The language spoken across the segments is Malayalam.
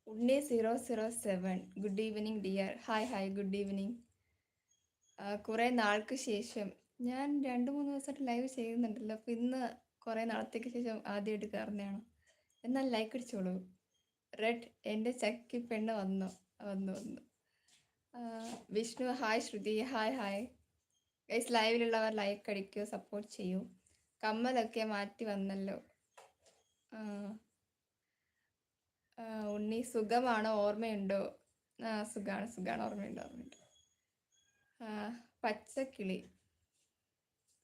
ഉണ്ണി 007 good evening dear. Hi hi, good evening. കുറേ നാൾക്ക് ശേഷം ഞാൻ 2-3 ദിവസമായിട്ട് ലൈവ് ചെയ്യുന്നുണ്ടല്ലോ. അപ്പോൾ ഇന്ന് കുറേ നാളത്തേക്ക് ശേഷം ആദ്യമായിട്ട് കയറുന്നതാണ്. എന്നാൽ ലൈക്ക് അടിച്ചോളൂ. റെഡ് എൻ്റെ ചക്കി പെണ്ണ് വന്നു വന്നു വന്നു. Vishnu hi. Shruti hi hi. Guys ലൈവിലുള്ളവർ ലൈക്ക് അടിക്കൂ, സപ്പോർട്ട് ചെയ്യൂ. കമ്മലൊക്കെ മാറ്റി വന്നല്ലോ. ഉണ്ണി സുഖമാണോ, ഓർമ്മയുണ്ടോ? സുഖാണ് സുഖാണ്, ഓർമ്മയുണ്ട് ഓർമ്മയുണ്ട്. പച്ചക്കിളി.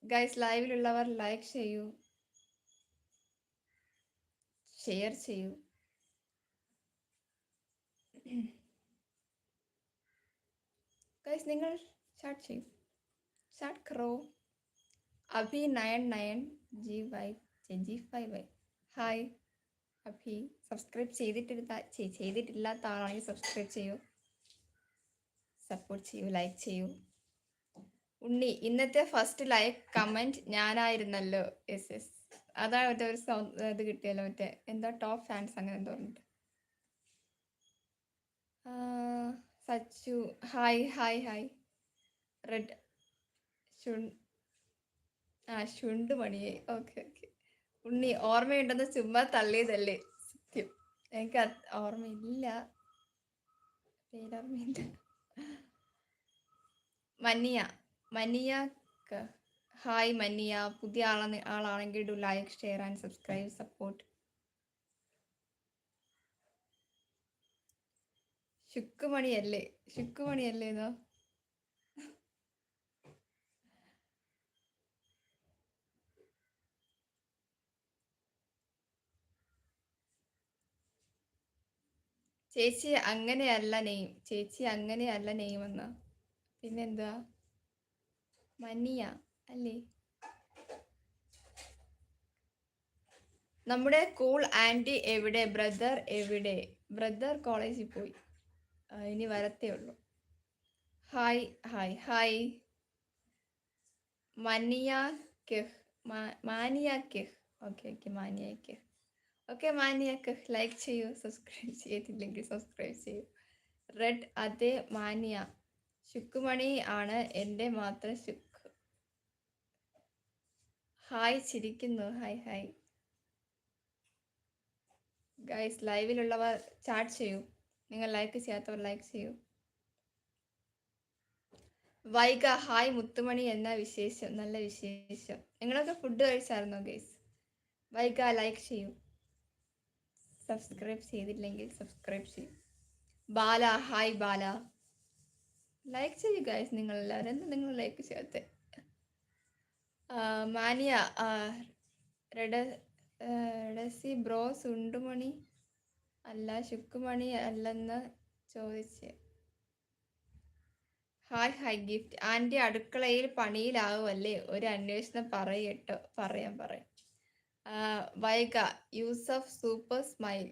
ഗൈസ് ലൈവിലുള്ളവർ ലൈക്ക് ചെയ്യൂ, ഷെയർ ചെയ്യൂ. ഗൈസ് നിങ്ങൾ ചാറ്റ് ചെയ്യൂ, ചാറ്റ് കറോ. അഭി 99 G5Y. ഹായ് അഭി. സബ്സ്ക്രൈബ് ചെയ്തിട്ടില്ലാത്ത ആളാണെങ്കിൽ സബ്സ്ക്രൈബ് ചെയ്യൂ, സപ്പോർട്ട് ചെയ്യൂ, ലൈക്ക് ചെയ്യൂ. ഉണ്ണി ഇന്നത്തെ ഫസ്റ്റ് ലൈക്ക് കമൻറ്റ് ഞാനായിരുന്നല്ലോ. യെസ് യെസ്, അതാണ് മറ്റേ ഒരു ഇത് കിട്ടിയല്ലോ, മറ്റേ എന്താ ടോപ്പ് ഫാൻസ് അങ്ങനെ എന്തോ ഉണ്ട്. Sachu hi hi hi. Red ശുണ്ട് മണിയെ. Okay okay. ഉണ്ണി ഓർമ്മയുണ്ടെന്ന് ചുമ്മാ തള്ളിയതല്ലേ? സത്യം എനിക്ക് ഓർമ്മയില്ല, പേരോർമ്മയില്ല. Mania hi Maniya. പുതിയ ആളാണെങ്കിൽ do like share and subscribe support. ശുക്കുമണിയല്ലേ എന്നോ? ചേച്ചി അങ്ങനെയല്ല നെയ്മ് എന്നാ. പിന്നെന്താ മനിയ അല്ലേ? നമ്മുടെ കൂൾ ആൻറ്റി എവിടെ? ബ്രദർ എവിടെ? ബ്രദർ കോളേജിൽ പോയി, ഇനി വരത്തേ ഉള്ളൂ. Hi hi hi. മാനിയ കെഹ്. ഓക്കെ ഓക്കെ മാനിയ കെഹ്. ഓക്കെ മാനിയ കെഹ്. ലൈക്ക് ചെയ്യൂ, സബ്സ്ക്രൈബ് ചെയ്തില്ലെങ്കിൽ സബ്സ്ക്രൈബ് ചെയ്യൂ. റെഡ് അതെ മാനിയ. ശുക്കുമണി ആണ് എൻ്റെ മാത്രം ശുക്ക്. ഹായ് ചിരിക്കുന്നു. Hi hi. ഗൈസ് ലൈവിലുള്ളവർ ചാറ്റ് ചെയ്യൂ, നിങ്ങൾ ലൈക്ക് ചെയ്യാത്തവർ ലൈക്ക് ചെയ്യൂ. വൈഗ ഹായ് മുത്തുമണി എന്ന വിശേഷം. നല്ല വിശേഷം. നിങ്ങളൊക്കെ ഫുഡ് കഴിച്ചായിരുന്നോ ഗൈസ്? വൈഗ ലൈക്ക് ചെയ്യൂ, സബ്സ്ക്രൈബ് ചെയ്തില്ലെങ്കിൽ സബ്സ്ക്രൈബ് ചെയ്യൂ. ബാല ഹായ് ബാല. ലൈക്ക് ചെയ്യൂ ഗൈസ്, നിങ്ങളെല്ലാവരും. എന്താ നിങ്ങൾ ലൈക്ക് ചെയ്യാത്ത? മാനിയ റെഡസി ബ്രോ സുണ്ടുമണി അല്ല ശുക്കുമണി അല്ലെന്ന് ചോദിച്ച്. Hi hi gift. ആൻറ്റി അടുക്കളയിൽ പണിയിലാവുമല്ലേ? ഒരു അന്വേഷണം പറയട്ടോ. പറയാം. Vaiga Yusuf super smile.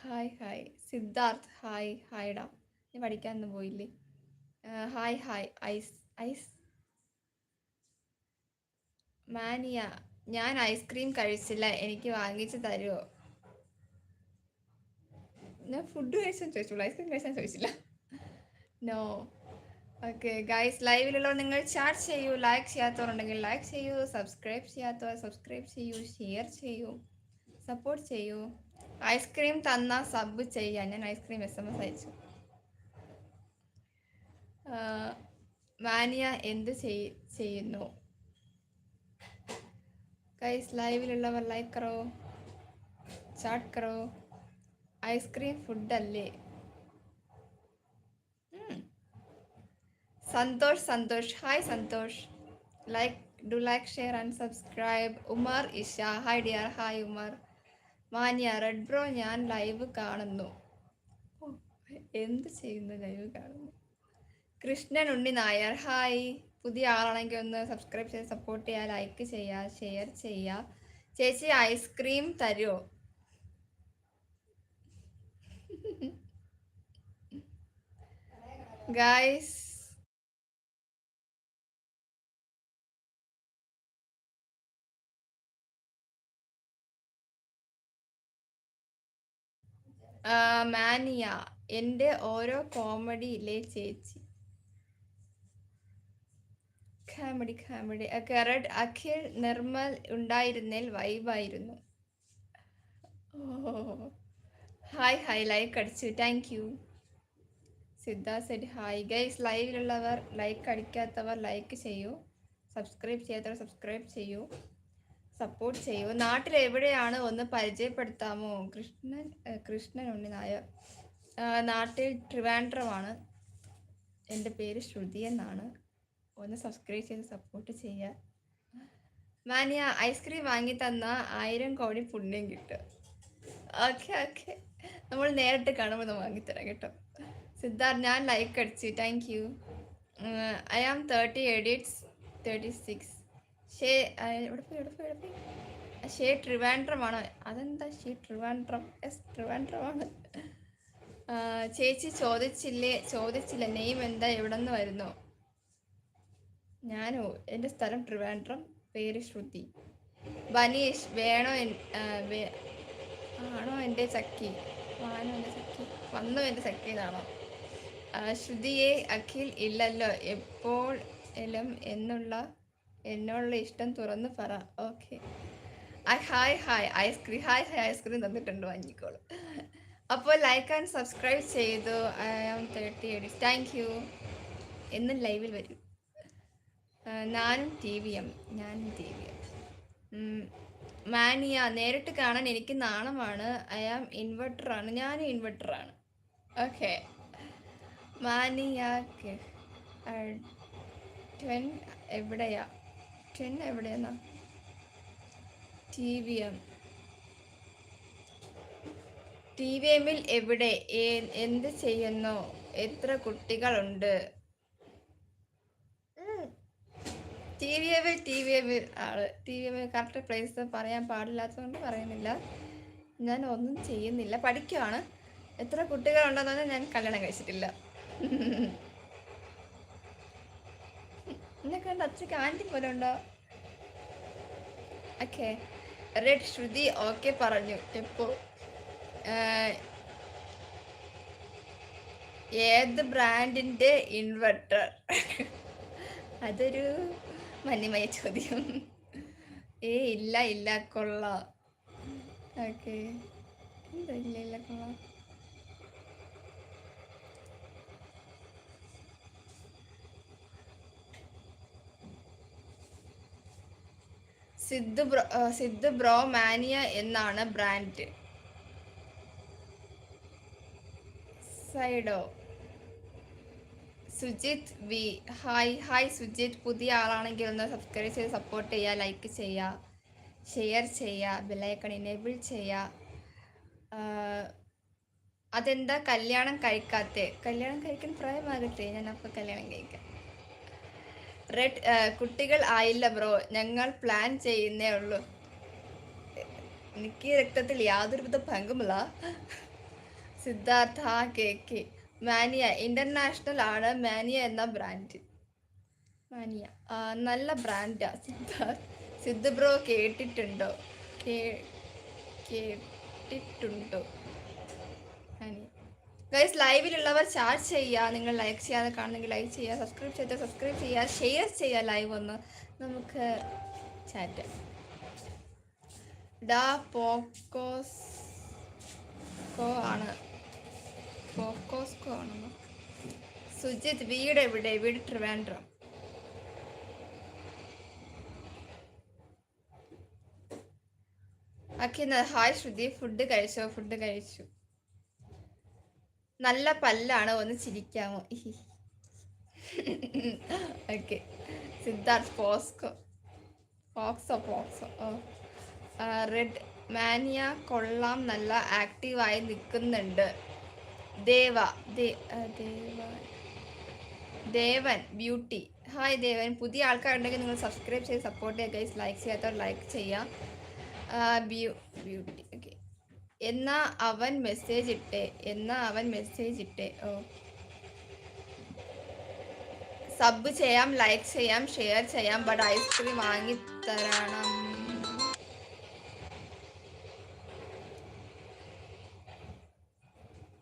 Hi hi. Siddharth hi ഹായ്ഡാ. നീ പഠിക്കാനൊന്നും പോയില്ലേ? Hi hi. ഐസ് മാനിയ ഞാൻ ഐസ്ക്രീം കഴിച്ചില്ല, എനിക്ക് വാങ്ങിച്ചു തരുമോ? ഞാൻ ഫുഡ് കഴിച്ചാൽ ചോദിച്ചോളൂ, ഐസ്ക്രീം കഴിച്ചാൽ ചോദിച്ചില്ല. നോ. ഓക്കെ ഗൈസ് ലൈവിലുള്ളവർ നിങ്ങൾ ചാറ്റ് ചെയ്യൂ, ലൈക്ക് ചെയ്യാത്തവരുണ്ടെങ്കിൽ ലൈക്ക് ചെയ്യൂ, സബ്സ്ക്രൈബ് ചെയ്യാത്തവർ സബ്സ്ക്രൈബ് ചെയ്യൂ, ഷെയർ ചെയ്യൂ, സപ്പോർട്ട് ചെയ്യൂ. ഐസ്ക്രീം തന്നാൽ സബ് ചെയ്യാൻ. ഞാൻ ഐസ്ക്രീം SMS അയച്ചു. മാനിയ എന്ത് ചെയ്യുന്നു? ഗൈസ് ലൈവിലുള്ളവർ ലൈക്ക് കറോ, ചാറ്റ് കറോ. ഐസ്ക്രീം ഫുഡല്ലേ? Santhosh hi Santhosh. Do like share and subscribe. Umar Isha hi dear. Hi Umar. Maniya red bro ഞാൻ ലൈവ് കാണുന്നു. എന്ത് ചെയ്യുന്നു? ലൈവ് കാണുന്നു. കൃഷ്ണൻ ഉണ്ണി നായർ ഹായ്. പുതിയ ആളാണെങ്കിൽ ഒന്ന് സബ്സ്ക്രൈബ് ചെയ്ത് സപ്പോർട്ട് ചെയ്യുക, ലൈക്ക് ചെയ്യുക, ഷെയർ ചെയ്യുക. ചേച്ചി ഐസ്ക്രീം തരുമോ? ഗൈസ് മാനിയ എൻ്റെ ഓരോ കോമഡിയിലെ ചേച്ചി. കോമഡി കറഡ് അഖിൽ നിർമ്മൽ ഉണ്ടായിരുന്നേൽ വൈബായിരുന്നു. ഓ ഹായ് ലൈക്ക് അടിച്ചു, thank you. Siddharth set hi. Guys ലൈവിലുള്ളവർ ലൈക്ക് അടിക്കാത്തവർ ലൈക്ക് ചെയ്യൂ, സബ്സ്ക്രൈബ് ചെയ്യാത്തവർ സബ്സ്ക്രൈബ് ചെയ്യൂ, സപ്പോർട്ട് ചെയ്യൂ. നാട്ടിൽ എവിടെയാണ് ഒന്ന് പരിചയപ്പെടുത്താമോ? കൃഷ്ണൻ ഉണ്ണി നായർ. നാട്ടിൽ ട്രിവാൻഡ്രമാണ്. എൻ്റെ പേര് ശ്രുതി എന്നാണ്. ഒന്ന് സബ്സ്ക്രൈബ് ചെയ്ത് സപ്പോർട്ട് ചെയ്യുക. മാനിയ ഐസ്ക്രീം വാങ്ങി തന്ന 1000 കോടി പുണ്യം കിട്ടും. ഓക്കെ നമ്മൾ നേരിട്ട് കാണുമ്പോൾ വാങ്ങിത്തരാം കേട്ടോ. സിദ്ധാർത്ഥ് ഞാൻ ലൈക്ക് അടിച്ചു, thank you. I am 30 edits 36. എവിടെ പോയി ഷേ ട്രിവാൻഡ്രമാണ്. അതെന്താ ഷേ ട്രിവാൻഡ്രം? ട്രിവാൻഡ്രമാണ്. ചേച്ചി ചോദിച്ചില്ല നെയ്മ് എന്താ, എവിടെ നിന്ന് വരുന്നു? ഞാനോ, എൻ്റെ സ്ഥലം ട്രിവാൻഡ്രം, പേര് ശ്രുതി. ബനീഷ് വേണോ ആണോ എൻ്റെ ചക്കി? വന്നോ എൻ്റെ ചക്കി എന്നാണോ? ശ്രുതിയെ അഖിൽ ഇല്ലല്ലോ എപ്പോഴും എന്നുള്ള ഇഷ്ടം തുറന്ന് പറ. ഓക്കെ ഹായ് ഐസ്ക്രീം തന്നിട്ടുണ്ട്, വാങ്ങിക്കോളൂ. അപ്പോൾ ലൈക്ക് ആൻഡ് സബ്സ്ക്രൈബ് ചെയ്തു. I am 30 edits, thank you. എന്നും ലൈവിൽ വരും. ഞാനും ടി വി എം. മാനിയ നേരിട്ട് കാണാൻ എനിക്ക് നാണമാണ്. I am ഇൻവെർട്ടറാണ്. ഞാനും ഇൻവെർട്ടറാണ്. ഓക്കെ മാനിയ ട്വൻ എവിടെയാ? ടി വി എമ്മിൽ എവിടെ? എന്ത് ചെയ്യുന്നു? എത്ര കുട്ടികളുണ്ട്? ടി വി എമ്മിൽ കറക്റ്റ് പ്ലേസ് പറയാൻ പാടില്ലാത്തതുകൊണ്ട് പറയുന്നില്ല. ഞാൻ ഒന്നും ചെയ്യുന്നില്ല, പഠിക്കുവാണ്. എത്ര കുട്ടികളുണ്ടെന്ന് പറഞ്ഞാൽ ഞാൻ കല്യാണം കഴിച്ചിട്ടില്ല. എന്നെ കണ്ട അച്ഛക്ക് ആൻറ്റി പോലെ ഉണ്ടോ? ഓക്കെ റെഡ് ശ്രുതി ഓക്കെ പറഞ്ഞു. എപ്പോ? ഏത് ബ്രാൻഡിന്റെ ഇൻവെർട്ടർ? അതൊരു മന്യമായ ചോദ്യം. ഇല്ല കൊള്ളാം. ഓക്കെ എന്താ ഇല്ല കൊള്ളാം? സിദ്ധു ബ്രോ മാനിയ എന്നാണ് ബ്രാൻഡ്. സൈഡോ സുജിത് വി ഹായ് സുജിത്. പുതിയ ആളാണെങ്കിൽ ഒന്ന് സബ്സ്ക്രൈബ് ചെയ്ത് സപ്പോർട്ട് ചെയ്യുക, ലൈക്ക് ചെയ്യുക, ഷെയർ ചെയ്യുക, ബെല്ലൈക്കൺ എനേബിൾ ചെയ്യുക. അതെന്താ കല്യാണം കഴിക്കാത്ത? കല്യാണം കഴിക്കാൻ പ്രായമാകട്ടെ, ഞാൻ അപ്പോൾ കല്യാണം കഴിക്കാം. റെഡ് കുട്ടികൾ ആയില്ല ബ്രോ, ഞങ്ങൾ പ്ലാൻ ചെയ്യുന്നേ ഉള്ളൂ. എനിക്ക് രക്തത്തിൽ യാതൊരുവിധ പങ്കുമില്ല. സിദ്ധാർത്ഥ കേക്ക് മാനിയ ഇന്റർനാഷണൽ ആണ്. മാനിയ എന്ന ബ്രാൻഡ്. മാനിയ നല്ല ബ്രാൻഡാ. സിദ്ധു ബ്രോ കേട്ടിട്ടുണ്ടോ? മാനിയ ഗൈസ് ലൈവിലുള്ളവർ ചാറ്റ് ചെയ്യുക. നിങ്ങൾ ലൈക്ക് ചെയ്യാതെ കാണുന്നെങ്കിൽ ലൈക്ക് ചെയ്യുക, സബ്സ്ക്രൈബ് ചെയ്താൽ സബ്സ്ക്രൈബ് ചെയ്യുക, ഷെയർ ചെയ്യുക. ലൈവ് ഒന്ന് നമുക്ക് ചാറ്റ്. പോക്കോസ്കോ ആണെന്ന്. സുജിത് വീട് എവിടെ? വീട് ട്രിവാൻഡ്രം. ഹായ് ശ്രുതി, ഫുഡ് കഴിച്ചു. നല്ല പല്ലാണ്, ഒന്ന് ചിരിക്കാമോ? ഓക്കെ സിദ്ധാർത്ഥ് ഫോക്സോ റെഡ് മാനിയ കൊള്ളാം, നല്ല ആക്റ്റീവായി നിൽക്കുന്നുണ്ട്. ദേവൻ ബ്യൂട്ടി ഹായ് ദേവൻ. പുതിയ ആൾക്കാരുണ്ടെങ്കിൽ നിങ്ങൾ സബ്സ്ക്രൈബ് ചെയ്ത് സപ്പോർട്ട് ചെയ്യുക ഗൈസ്. ലൈക്ക് ചെയ്യാത്തവർ ലൈക്ക് ചെയ്യുക. Beauty okay. എന്നാ അവൻ മെസ്സേജ് ഇട്ടേ. ഓ സബ് ചെയ്യാം, ലൈക്ക് ചെയ്യാം, ഷെയർ ചെയ്യാം, ബട്ട് ഐസ്ക്രീം വാങ്ങി തരണം.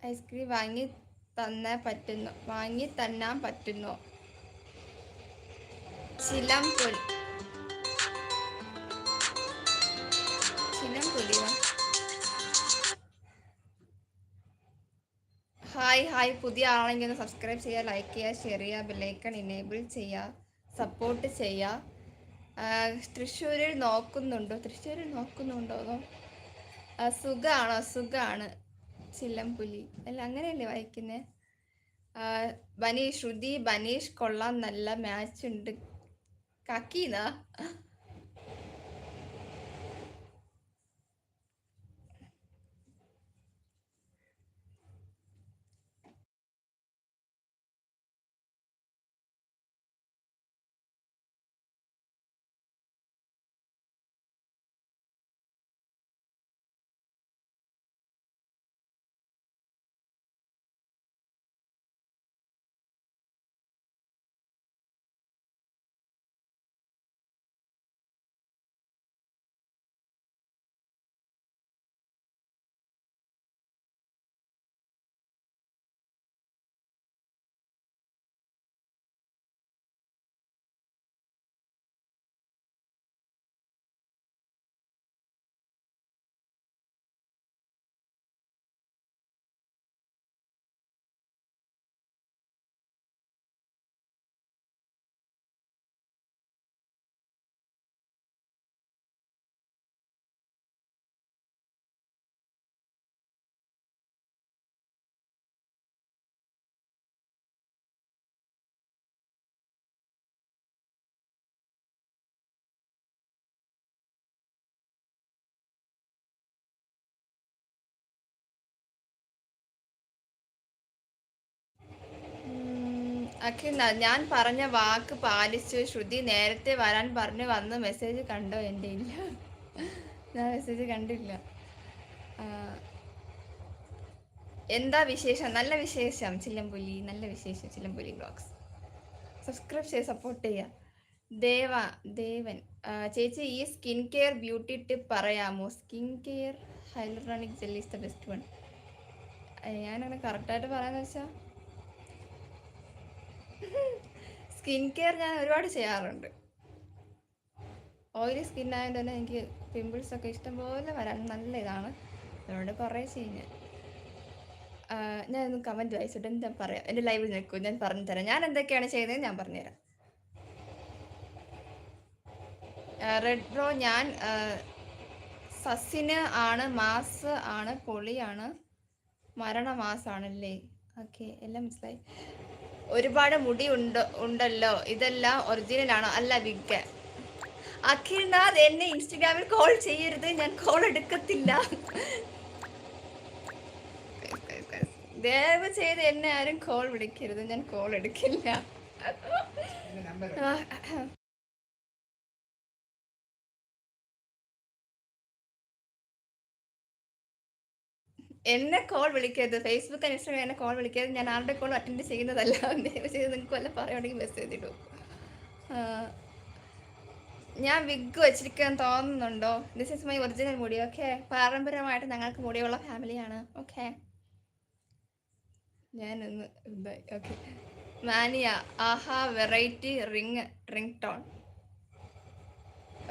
ഐസ്ക്രീം വാങ്ങി തന്നാൻ പറ്റുന്നോ? ചിലംപൊലി ചിലംപൊലിയോ? ഹായ് പുതിയ ആളെങ്കിൽ ഒന്ന് സബ്സ്ക്രൈബ് ചെയ്യുക, ലൈക്ക് ചെയ്യുക, ഷെയർ ചെയ്യുക, ബെല്ലൈക്കൺ ഇനേബിൾ ചെയ്യുക, സപ്പോർട്ട് ചെയ്യുക. തൃശ്ശൂരിൽ നോക്കുന്നുണ്ടോ അതോ സുഖാണ് ചില്ലംപുലി അല്ല അങ്ങനെയല്ലേ വായിക്കുന്നേ? ശ്രുതി ബനീഷ് കൊള്ളാം, നല്ല മാച്ച് ഉണ്ട്. കക്കീന്നാ? അഖിൽ, ഞാൻ പറഞ്ഞ വാക്ക് പാലിച്ചു. ശ്രുതി നേരത്തെ വരാൻ പറഞ്ഞു വന്ന്. മെസ്സേജ് കണ്ടോ? എൻ്റെ ഇല്ല, ഞാൻ മെസ്സേജ് കണ്ടില്ല. എന്താ വിശേഷം? നല്ല വിശേഷം ചില്ലംപുലി, നല്ല വിശേഷം ചില്ലംപുലി ബ്ലോഗ്സ്. സബ്സ്ക്രൈബ് ചെയ്ത് സപ്പോർട്ട് ചെയ്യുക. ദേവൻ ചേച്ചി, ഈ സ്കിൻ കെയർ ബ്യൂട്ടി ടിപ്പ് പറയാമോ? Skin care hyaluronic gel is the best one. ഞാനങ്ങനെ കറക്റ്റായിട്ട് പറയാന്ന് വെച്ചാൽ സ്കിൻ കെയർ ഞാൻ ഒരുപാട് ചെയ്യാറുണ്ട്. ഓയിലി സ്കിൻ ആയതുകൊണ്ട് തന്നെ എനിക്ക് പിമ്പിൾസ് ഒക്കെ ഇഷ്ടംപോലെ വരാൻ നല്ല ഇതാണ്. അതുകൊണ്ട് കുറേ ചെയ്യും ഞാനൊന്ന് കമൻറ്റ് വായിച്ചിട്ട് ഞാൻ പറയാം. എൻ്റെ ലൈവിൽ നിൽക്കും, ഞാൻ പറഞ്ഞു തരാം ഞാൻ എന്തൊക്കെയാണ് ചെയ്യുന്നത്, ഞാൻ പറഞ്ഞുതരാം. റെഡ് ബ്രോ, ഞാൻ സസിന് ആണ്, മാസ് ആണ്, പൊളിയാണ്, മരണമാസാണല്ലേ? ഓക്കെ, എല്ലാം മനസ്സിലായി. ഒരുപാട് മുടി ഉണ്ടല്ലോ, ഇതെല്ലാം ഒറിജിനൽ ആണോ? അല്ല, വിഗ്. അഖിൽനാഥ്, എന്നെ ഇൻസ്റ്റഗ്രാമിൽ കോൾ ചെയ്യരുത്, ഞാൻ കോൾ എടുക്കത്തില്ല. ദയവ് ചെയ്ത് എന്നെ ആരും കോൾ വിളിക്കരുത്, ഞാൻ കോൾ എടുക്കില്ല. എന്നെ കോൾ വിളിക്കരുത്, ഫേസ്ബുക്ക് ഇൻസ്റ്റാഗ്രാം എന്നെ കോൾ വിളിക്കരുത്. ഞാൻ ആരുടെ കോൾ അറ്റൻഡ് ചെയ്യുന്നതല്ല. ദയവ് ചെയ്ത് നിങ്ങൾക്ക് വല്ല പറയുകയാണെങ്കിൽ മെസ്സേജ് ഇടൂ. ഞാൻ വിഗ് വെച്ചിരിക്കാൻ തോന്നുന്നുണ്ടോ? ദിസ് ഇസ് മൈ ഒറിജിനൽ മുടി. ഓക്കെ, പാരമ്പര്യമായിട്ട് ഞങ്ങൾക്ക് മുടിയുള്ള ഫാമിലിയാണ്. ഓക്കെ, ഞാനൊന്ന് എന്തായി. ഓക്കെ, മാനിയ, ആഹാ വെറൈറ്റി റിംഗ് ടോൺ.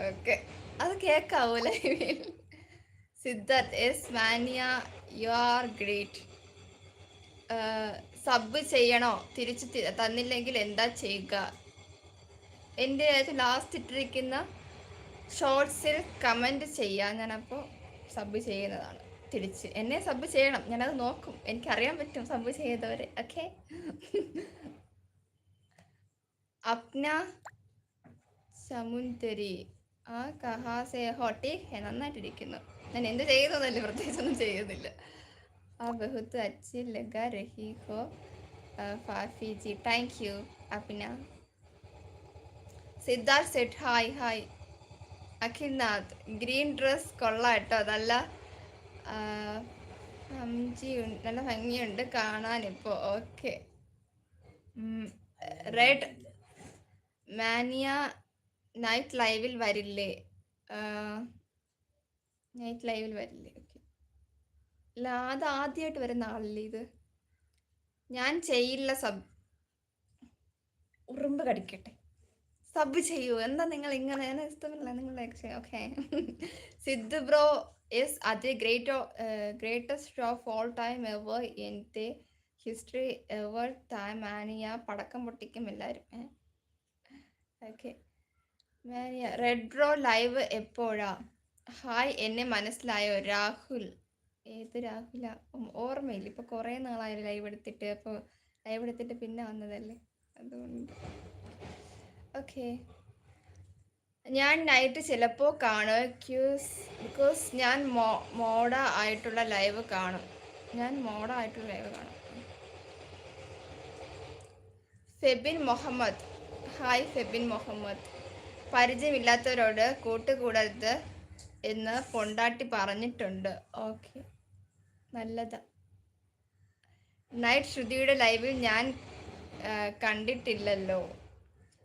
ഓക്കെ, അത് കേൾക്കാവൂലേ? Siddharth, S mania, you are great. Sub ചെയ്യണോ? തിരിച്ചു തന്നില്ലെങ്കിൽ എന്താ ചെയ്യുക? എൻ്റെ ലാസ്റ്റ് ഇട്ടിരിക്കുന്ന ഷോർട്സിൽ കമൻറ്റ് ചെയ്യാം, ഞാനപ്പോൾ സബ് ചെയ്യുന്നതാണ്. തിരിച്ച് എന്നെ സബ് ചെയ്യണം, ഞാനത് നോക്കും, എനിക്കറിയാൻ പറ്റും സബ് ചെയ്തവരെ. ഓക്കെ, അപ്ന സമുന്തരി ആ കഹാസെ ഹോട്ടി നന്നായിട്ടിരിക്കുന്നു. ഞാൻ എന്ത് ചെയ്യുന്നതല്ലേ, പ്രത്യേകിച്ചൊന്നും ചെയ്യുന്നില്ല. ആ ബഹുത്ത് അച്ചി ലഗ രഹി ഹോ ഫാഫി ജി. താങ്ക് യു അപ്ന. Siddharth set hi. Akhilnath, green dress കൊള്ളാം കേട്ടോ, നല്ല നല്ല ഭംഗിയുണ്ട് കാണാനിപ്പോ. ഓക്കെ, റെഡ് മാനിയ നൈറ്റ് ലൈവിൽ വരില്ലേ? ഓക്കെ, ഇല്ല, അത് ആദ്യമായിട്ട് വരുന്ന ആളല്ലേ ഇത്? ഞാൻ ചെയ്യില്ല സബ്. ഉറുമ്പ് കടിക്കട്ടെ. സബ് ചെയ്യൂ. എന്താ നിങ്ങൾ ഇങ്ങനെ? ഇഷ്ടമില്ല നിങ്ങളുടെ. ഓക്കെ. സിദ്ധു ബ്രോ ഇസ് അത് greatest of all time ever in the history ever time mania. പടക്കം പൊട്ടിക്കും എല്ലാവരും. Okay. Mania red bro live എപ്പോഴാ? ഹായ്, എന്നെ മനസ്സിലായോ? രാഹുൽ. ഏത് രാഹുല? ഓർമ്മയില്ല. ഇപ്പൊ കുറെ നാളായി ലൈവ് എടുത്തിട്ട്. അപ്പോൾ ലൈവ് എടുത്തിട്ട് പിന്നെ വന്നതല്ലേ, അതുകൊണ്ട്. ഓക്കെ. ഞാൻ നൈറ്റ് ചിലപ്പോൾ കാണും ബിക്കോസ് ഞാൻ മോഡ ആയിട്ടുള്ള ലൈവ് കാണും. ഫെബിൻ മുഹമ്മദ്. ഹായ് ഫെബിൻ മുഹമ്മദ്. പരിചയമില്ലാത്തവരോട് കൂട്ടുകൂടരുത് എന്ന് പൊണ്ടാട്ടി പറഞ്ഞിട്ടുണ്ട്. ഓക്കെ, നല്ലതാ. നൈറ്റ് ശ്രുതിയുടെ ലൈവിൽ ഞാൻ കണ്ടിട്ടില്ലല്ലോ.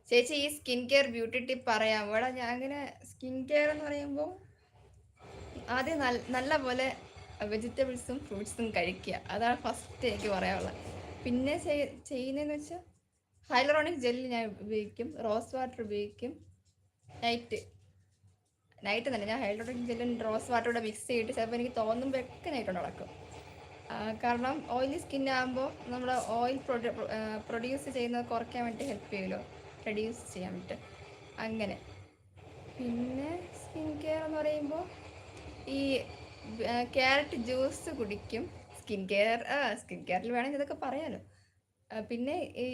ചേച്ചി ഈ സ്കിൻ കെയർ ബ്യൂട്ടി ടിപ്പ് പറയാം. ഇവിടെ ഞാൻ അങ്ങനെ സ്കിൻ കെയർ എന്ന് പറയുമ്പോൾ ആദ്യം നല്ല പോലെ വെജിറ്റബിൾസും ഫ്രൂട്ട്സും കഴിക്കുക. അതാണ് ഫസ്റ്റ് എനിക്ക് പറയാനുള്ളത്. പിന്നെ ചെയ്യുന്നതെന്ന് വെച്ചാൽ ഹൈലറോണിക് ജെല്ല് ഞാൻ ഉപയോഗിക്കും, റോസ് വാട്ടർ ഉപയോഗിക്കും. നൈറ്റ് തന്നെ ഞാൻ ഹൈലറോണിക് ജെല്ലും റോസ് വാട്ടറും മിക്സ് ചെയ്തിട്ട് ചിലപ്പോൾ എനിക്ക് തോന്നുമ്പോൾ ഒക്കെ നൈറ്റ് കൊണ്ട് നടക്കും. കാരണം ഓയിലി സ്കിൻ ആകുമ്പോൾ നമ്മൾ ഓയിൽ പ്രൊഡ്യൂസ് ചെയ്യുന്നത് കുറയ്ക്കാൻ വേണ്ടി ഹെൽപ്പ് ചെയ്യുമല്ലോ, റെഡ്യൂസ് ചെയ്യാൻ വേണ്ടിയിട്ട്. അങ്ങനെ. പിന്നെ സ്കിൻ കെയർ എന്ന് പറയുമ്പോൾ ഈ ക്യാരറ്റ് ജ്യൂസ് കുടിക്കും. സ്കിൻ കെയറിൽ വേണമെങ്കിൽ ഇതൊക്കെ പറയാമല്ലോ. പിന്നെ ഈ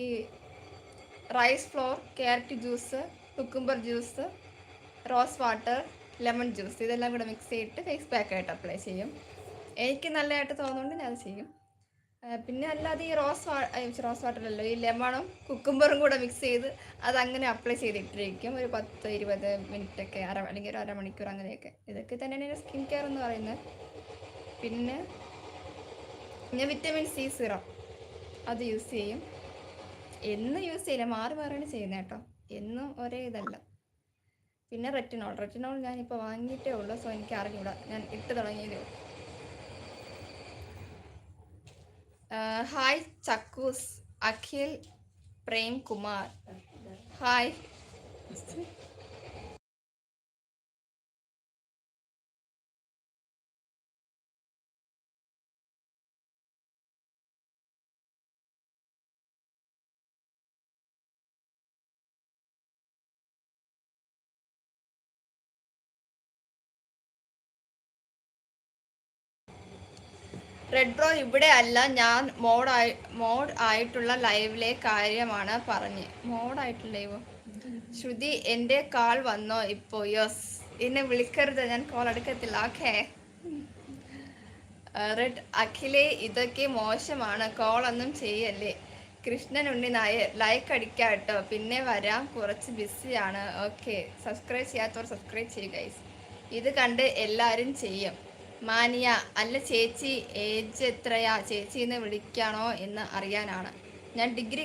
rice flour, carrot juice, cucumber juice, rose water, lemon juice, ഇതെല്ലാം കൂടെ മിക്സ് ചെയ്തിട്ട് ഫേസ് പാക്കായിട്ട് അപ്ലൈ ചെയ്യും. എനിക്ക് നല്ലതായിട്ട് തോന്നുന്നുണ്ട് ഞാൻ അത് ചെയ്യും. പിന്നെ അല്ലാതെ ഈ റോസ് വാട്ടറല്ലോ, ഈ ലെമണും കുക്കുംബറും കൂടെ മിക്സ് ചെയ്ത് അതങ്ങനെ അപ്ലൈ ചെയ്തിട്ടിരിക്കും ഒരു 10-20 മിനിറ്റൊക്കെ, അല്ലെങ്കിൽ ഒരു അരമണിക്കൂർ, അങ്ങനെയൊക്കെ. ഇതൊക്കെ തന്നെയാണ് സ്കിൻ കെയർ എന്ന് പറയുന്നത്. പിന്നെ ഞാൻ വിറ്റമിൻ സി സിറം അത് യൂസ് ചെയ്യും. എന്നും യൂസ് ചെയ്യില്ല, മാറിയാണ് ചെയ്യുന്നത് കേട്ടോ, എന്നും ഒരേ ഇതല്ല. പിന്നെ റെറ്റിനോൾ ഞാനിപ്പോൾ വാങ്ങിയിട്ടേ ഉള്ളൂ, സോ എനിക്ക് അറിഞ്ഞൂടാ, ഞാൻ ഇട്ട് തുടങ്ങിയതേ ഉള്ളൂ. ഹായ് ചക്കൂസ്, Akhil Prem Kumar. Hi. Red bro ഇവിടെ അല്ല, ഞാൻ മോഡ് ആയിട്ടുള്ള ലൈവിലെ കാര്യമാണ് പറഞ്ഞ്. മോഡായിട്ടുള്ള ലൈവോ? ശ്രുതി എൻ്റെ കാൾ വന്നോ ഇപ്പോൾ? യെസ്. എന്നെ വിളിക്കരുത്, ഞാൻ കോൾ എടുക്കത്തില്ല. ഓക്കെ. റെഡ് അഖിലേ, ഇതൊക്കെ മോശമാണ്, കോളൊന്നും ചെയ്യല്ലേ. കൃഷ്ണൻ ഉണ്ണി നായർ, ലൈക്ക് അടിക്കാം കേട്ടോ, പിന്നെ വരാം, കുറച്ച് ബിസിയാണ്. ഓക്കെ. സബ്സ്ക്രൈബ് ചെയ്യാത്തവർ സബ്സ്ക്രൈബ് ചെയ്യുക ഗൈസ്. ഇത് കണ്ട് എല്ലാവരും ചെയ്യും. മാനിയ, അല്ല ചേച്ചി ഏജ് എത്രയാ? ചേച്ചിന്ന് വിളിക്കാണോ എന്ന് അറിയാനാണ്. ഞാൻ ഡിഗ്രി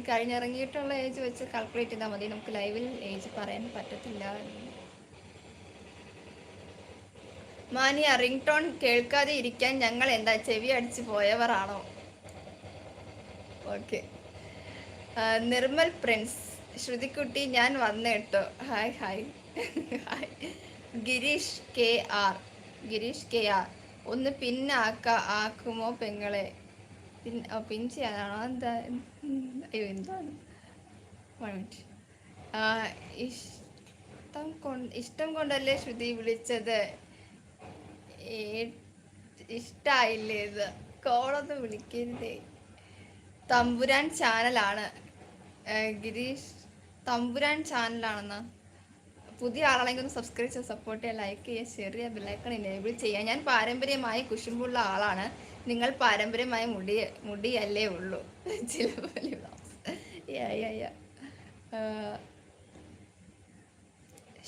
കഴിഞ്ഞിറങ്ങിയിട്ടുള്ള ഏജ് വെച്ച് കാൽക്കുലേറ്റ് ചെയ്താൽ മതി. നമുക്ക് ലൈവിൽ ഏജ് പറയാൻ പറ്റത്തില്ല. മാനിയ, റിംഗ് ടോൺ കേൾക്കാതെ ഇരിക്കാൻ ഞങ്ങൾ എന്താ ചെവി അടിച്ചു പോയവരാണോ? ഓക്കെ. നിർമ്മൽ പ്രിൻസ്, ശ്രുതിക്കുട്ടി ഞാൻ വന്നേട്ടോ. Hi hi hi. Girish K R, ഒന്ന് ആക്കുമോ പെങ്ങളെ? പിൻ ചെയ്യാനാണോ? എന്താ? അയ്യോ, എന്താണ്? ഇഷ്ടം കൊണ്ടല്ലേ ശ്രുതി വിളിച്ചത്? ഇഷ്ടായില്ലേ ഇത്? കോളൊന്നും വിളിക്കരുതേ. തമ്പുരാൻ ചാനലാണ് ഗിരീഷ്, തമ്പുരാൻ ചാനലാണെന്നാ. പുതിയ ആളാണെങ്കിൽ ഒന്ന് സബ്സ്ക്രൈബ് ചെയ്ത് സപ്പോർട്ട് ചെയ്യുക, ലൈക്ക് ചെയ്യുക, ഷെയർ ചെയ്യുക, ബെല്ലൈക്കൺ എനേബിൾ ചെയ്യുക. ഞാൻ പാരമ്പര്യമായി കുശുമ്പുള്ള ആളാണ്. നിങ്ങൾ പാരമ്പര്യമായി മുടിയല്ലേ ഉള്ളൂ.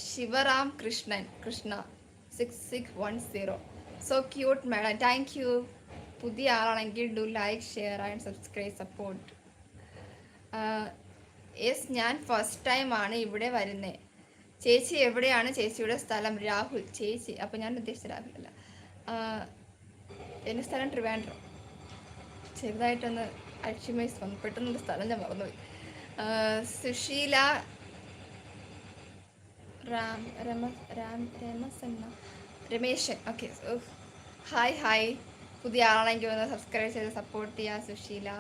Sivaram Krishna 6610. So cute madam. Thank you. പുതിയ ആളാണെങ്കിൽ do like, share and subscribe support. Yes, ഞാൻ ഫസ്റ്റ് ടൈം ആണ് ഇവിടെ വരുന്നത്. ചേച്ചി എവിടെയാണ് ചേച്ചിയുടെ സ്ഥലം? രാഹുൽ. ചേച്ചി, അപ്പം ഞാൻ ഉദ്ദേശിച്ച രാഹുൽ അല്ല. എൻ്റെ സ്ഥലം ട്രിവാൻഡ്രം. ചെറുതായിട്ടൊന്ന് അൽഷിമേഴ്സ് വന്നു, പെട്ടെന്നൊരു സ്ഥലം ഞാൻ മറന്നുപോയി. സുശീല റാം രമസന്ന രമേശൻ. ഓക്കെ. Hi hi. പുതിയ ആളാണെങ്കിൽ ഒന്ന് സബ്സ്ക്രൈബ് ചെയ്ത് സപ്പോർട്ട് ചെയ്യുക സുശീല.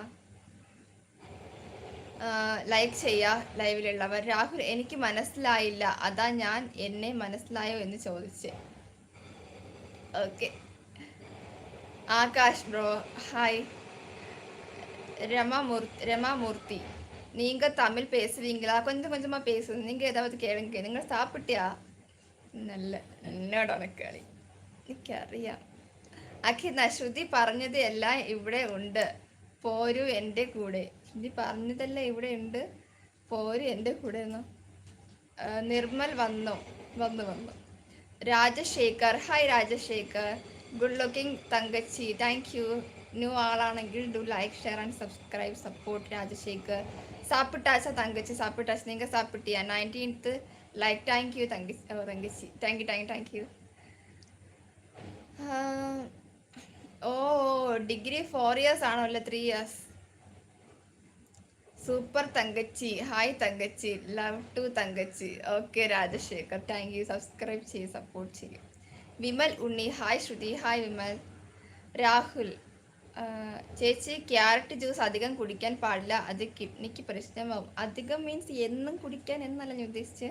ലൈക്ക് ചെയ്യുക ലൈവിലുള്ളവർ. രാഹുൽ, എനിക്ക് മനസ്സിലായില്ല, അതാ ഞാൻ എന്നെ മനസ്സിലായോ എന്ന് ചോദിച്ചേ. Okay. Akash bro hi. Ramamurthy, நீங்க தமிழ் பேசுவீங்களா? கொஞ்சம் கொஞ்சமா பேசுங்க. நீங்க ஏதாவது கேளுங்க. നിങ്ങൾ സാപ്പിട്ടിയാ? നല്ല എന്നോടാണ് കളി, എനിക്കറിയാം. അഖിന, ശ്രുതി പറഞ്ഞത് എല്ലാം ഇവിടെ ഉണ്ട്, പോരൂ എൻ്റെ കൂടെ. ശ്രുതി പറഞ്ഞതെല്ലാം ഇവിടെ ഉണ്ട്, പോരൂ എൻ്റെ കൂടെ എന്നോ. നിർമ്മൽ വന്നു വന്നു വന്നു. Rajasekhar hi Rajasekhar. Good looking തങ്കച്ചി, താങ്ക് യു. ന്യൂ ആളാണെങ്കിൽ do like share and subscribe support Rajasekhar. സാപ്പിട്ടാച്ച തങ്കച്ചി, സാപ്പിട്ടാച്ച. നിങ്ങൾ സാപ്പിട്ടിയാ? 19th like. താങ്ക് യു തങ്കച്ചി. Thank you thank you thank you. Oh, degree 4 years ആണോ? അല്ല 3 years. സൂപ്പർ തങ്കച്ചി. ഹായ് തങ്കച്ചി, ലവ് ടു തങ്കച്ചി. Okay Rajasekhar, thank you. Subscribe ചെയ്ത് സപ്പോർട്ട് ചെയ്യും. വിമൽ ഉണ്ണി ഹായ് ശ്രുതി. ഹായ് വിമൽ. രാഹുൽ, ചേച്ചി ക്യാരറ്റ് ജ്യൂസ് അധികം കുടിക്കാൻ പാടില്ല, അത് കിഡ്നിക്ക് പ്രശ്നമാവും. അധികം മീൻസ് എന്നും കുടിക്കാൻ എന്നല്ല ഞാൻ ഉദ്ദേശിച്ച്,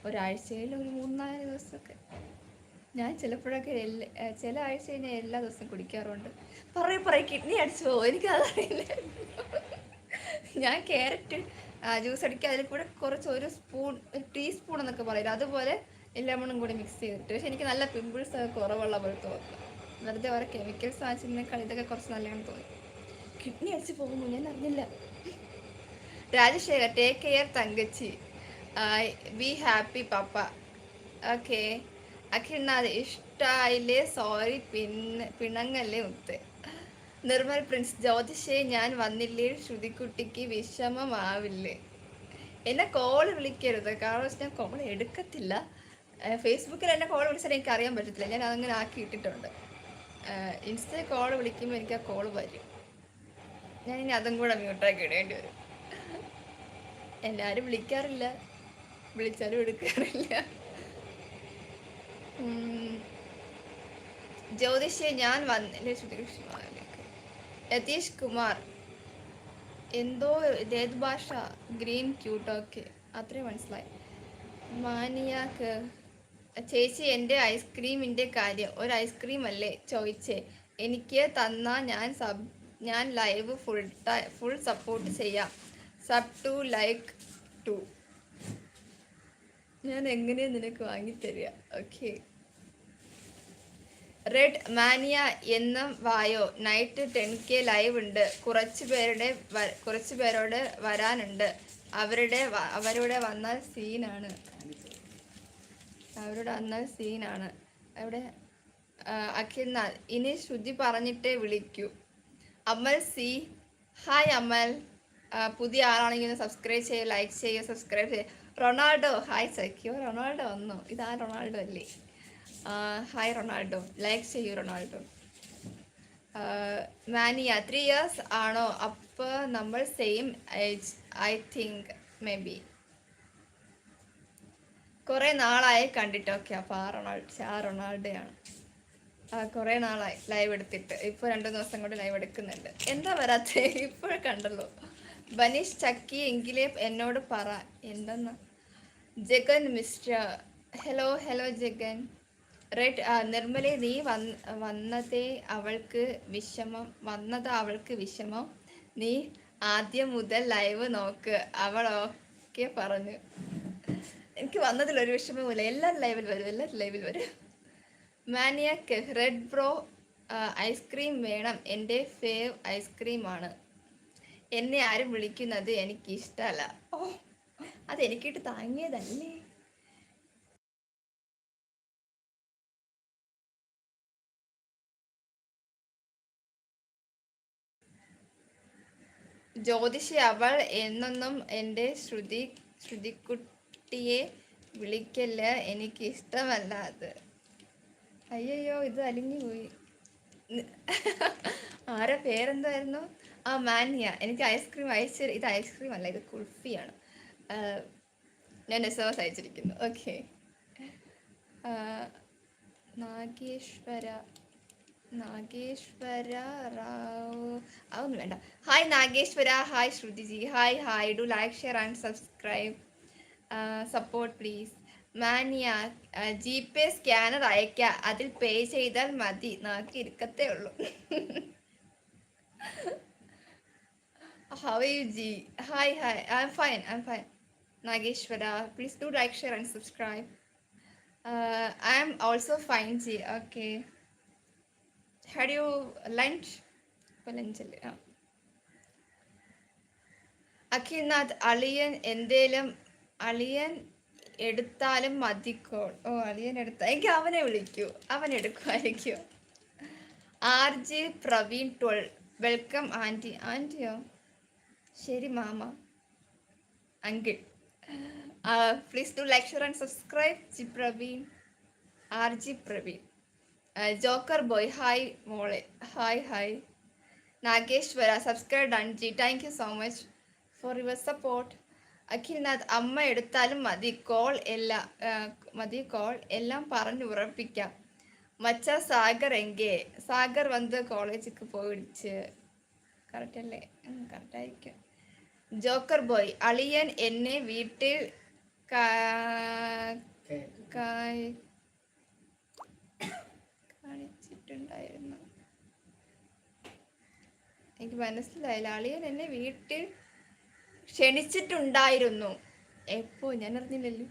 ഒരാഴ്ചയിൽ ഒരു 3-4 ദിവസമൊക്കെ. ഞാൻ ചിലപ്പോഴൊക്കെ ചില ആഴ്ച ഞാൻ എല്ലാ ദിവസവും കുടിക്കാറുണ്ട്. പറയും കിഡ്നി അടിച്ചു പോകും, എനിക്കതറിയില്ല. ഞാൻ ക്യാരറ്റ് ജ്യൂസ് അടിക്കുക, അതിൽ കൂടെ കുറച്ച് ഒരു ടീസ്പൂൺ എന്നൊക്കെ പറയില്ല, അതുപോലെ ലെമണും കൂടി മിക്സ് ചെയ്തിട്ട്. പക്ഷെ എനിക്ക് നല്ല പിമ്പിൾസ് ഒക്കെ കുറവുള്ള പോലെ തോന്നുന്നു. വെറുതെ ഓരോ കെമിക്കൽസ് വാങ്ങിച്ചിരുന്നേക്കാൾ ഇതൊക്കെ കുറച്ച് നല്ലതാണെന്ന് തോന്നി. കിഡ്നി അടിച്ച് പോകുന്നു, ഞാൻ അറിഞ്ഞില്ല. രാജശേഖർ, ടേക്ക് കെയർ തങ്കച്ചി. ബി ഹാപ്പി പപ്പ. ഓക്കെ. അഖിൽനാഥ്, ഇഷ്ടായില്ലേ? സോറി, പിണങ്ങല്ലേ മുത്ത്. നിർമ്മൽ പ്രിൻസ്, ജ്യോതിഷേ ഞാൻ വന്നില്ലേ ശ്രുതിക്കുട്ടിക്ക് വിഷമമാവില്ലേ? എന്നെ കോൾ വിളിക്കരുത്, കാരണം ഞാൻ കോൾ എടുക്കത്തില്ല. ഫേസ്ബുക്കിൽ എന്നെ കോൾ വിളിച്ചാൽ എനിക്ക് അറിയാൻ പറ്റത്തില്ല, ഞാൻ അതങ്ങനെ ആക്കി ഇട്ടിട്ടുണ്ട്. ഇൻസ്റ്റയിൽ കോൾ വിളിക്കുമ്പോൾ എനിക്ക് ആ കോൾ വരും, ഞാൻ ഇനി അതും കൂടെ മ്യൂട്ടാക്കി ഇടേണ്ടി വരും. എല്ലാവരും വിളിക്കാറില്ല, വിളിച്ചാലും എടുക്കാറില്ല. ജ്യോതിഷേ ഞാൻ വന്നില്ലേ ശ്രുതികൃഷ്ണ. യതീഷ് കുമാർ, എന്തോ ഏത് ഭാഷ? Green cute. ഓക്കെ, അത്രയും മനസ്സിലായി. മാനിയാക്ക്, ചേച്ചി എൻ്റെ ഐസ്ക്രീമിൻ്റെ കാര്യം. ഒരു ഐസ്ക്രീം അല്ലേ ചോദിച്ചേ, എനിക്ക് തന്നാ ഞാൻ ലൈവ് ഫുൾ സപ്പോർട്ട് ചെയ്യാം. Sub two like two. ഞാൻ എങ്ങനെയാ നിനക്ക് വാങ്ങിത്തരിക? ഓക്കെ. റെഡ് മാനിയ എന്നും വായോ, നൈറ്റ് 10K ലൈവ് ഉണ്ട്. കുറച്ച് പേരോട് വരാനുണ്ട്. അവരുടെ വന്നാൽ സീനാണ്. അവിടെ അഖിൽനാഥ്, ഇനി ശ്രുതി പറഞ്ഞിട്ടേ വിളിക്കൂ. അമൽ സി, ഹായ് അമൽ. പുതിയ ആളാണെങ്കിൽ സബ്സ്ക്രൈബ് ചെയ്യുക, ലൈക്ക് ചെയ്യുക, സബ്സ്ക്രൈബ് ചെയ്യുക. Ronaldo hi സഖ്യോ. റൊണാൾഡോ വന്നോ? ഇതാ റൊണാൾഡോ അല്ലേ? ഹായ് റൊണാൾഡോ, ലൈക്ക് ചെയ്യൂ റൊണാൾഡോ. മാനിയ 3 years ആണോ? അപ്പോൾ നമ്മൾ same age I think, may be. കുറേ നാളായി കണ്ടിട്ട്. ഓക്കെ, അപ്പോൾ ആ റൊണാൾഡോയാണ്. കുറേ നാളായി ലൈവ് എടുത്തിട്ട്, ഇപ്പോൾ 2 ദിവസം കൊണ്ട് ലൈവ് എടുക്കുന്നുണ്ട്. എന്താ വരാത്തേ? ഇപ്പോഴും കണ്ടല്ലോ. ബനീഷ് ചക്കി, എങ്കിലേ എന്നോട് പറ എന്തെന്ന്. Jagan mister, hello Jagan. Right. നിർമ്മലേ, നീ വന്നത് അവൾക്ക് വിഷമം. നീ ആദ്യം മുതൽ ലൈവ് നോക്ക്, അവൾ ഓക്കെ പറഞ്ഞു. എനിക്ക് വന്നതിലൊരു വിഷമവുമില്ല, എല്ലാവരും ലൈവിൽ വരും. മാനിയാക്ക്, റെഡ് ബ്രോ ഐസ്ക്രീം വേണം, എൻ്റെ ഫേവ് ഐസ്ക്രീമാണ്. എന്നെ ആരും വിളിക്കുന്നത് എനിക്കിഷ്ടമല്ല. ഓ, അതെനിക്കിട്ട് താങ്ങിയതല്ലേ. ജ്യോതിഷി, അവൾ എന്നൊന്നും എൻ്റെ ശ്രുതിക്കുട്ടിയെ വിളിക്കല്ല, എനിക്ക് ഇഷ്ടമല്ല അത്. അയ്യോ, ഇത് അലിഞ്ഞു പോയി. ആരെ പേരെന്തായിരുന്നു? ആ, മാനിയ. എനിക്ക് ഐസ്ക്രീം അയച്ചു. ഇത് ഐസ്ക്രീം അല്ല, ഇത് കുൾഫിയാണ്. ഞാൻ എസ് അയച്ചിരിക്കുന്നു. ഓക്കെ. നാഗേശ്വര നാഗേശ്വര റാവു, അതൊന്നും വേണ്ട. Hi Nageswara, hi Shruti ji, hi hi. Do like, share and subscribe, support please. മാനിയ, ജി പേ സ്കാനർ അയക്ക, അതിൽ പേ ചെയ്താൽ മതി. നാക്കി ഇരിക്കത്തേ ഉള്ളൂ. How you ji? Hi hi, I'm fine, I'm fine. Nageswara, please do like, share and subscribe. I am also fine, Ji. Okay. Had you lunch? Lunch. Akhilnath, അളിയൻ എടുത്താലും മതിക്കോൾ. ഓ, അളിയൻ എടുത്ത എനിക്ക് അവനെ വിളിക്കൂ, അവൻ എടുക്കുമായിരിക്കും. RJ Praveen 12, welcome auntie. ആൻറ്റിയോ? ശരി മാമ, uncle. Please do like, share and subscribe. G Praveen, RG Praveen. Joker boy, hi മോളെ, hi hi. Nageswara, subscribe done G. Thank you so much for your support. Akhilnath, അമ്മ എടുത്താലും മതി കോൾ, എല്ലാം പറഞ്ഞു ഉറപ്പിക്കാം. മച്ച സാഗർ എങ്കേ? സാഗർ വന്ന് കോളേജിക്ക് പോയിടിച്ച്. കറക്റ്റ് അല്ലേ? കറക്റ്റായിരിക്കും. ജോക്കർ ബോയ്, അളിയൻ എന്നെ വീട്ടിൽ കാണിച്ചിട്ടുണ്ടായിരുന്നു. എനിക്ക് മനസ്സിലായില്ല. അളിയൻ എന്നെ വീട്ടിൽ ക്ഷണിച്ചിട്ടുണ്ടായിരുന്നു. എപ്പോ? ഞാൻ അറിഞ്ഞില്ലല്ലോ.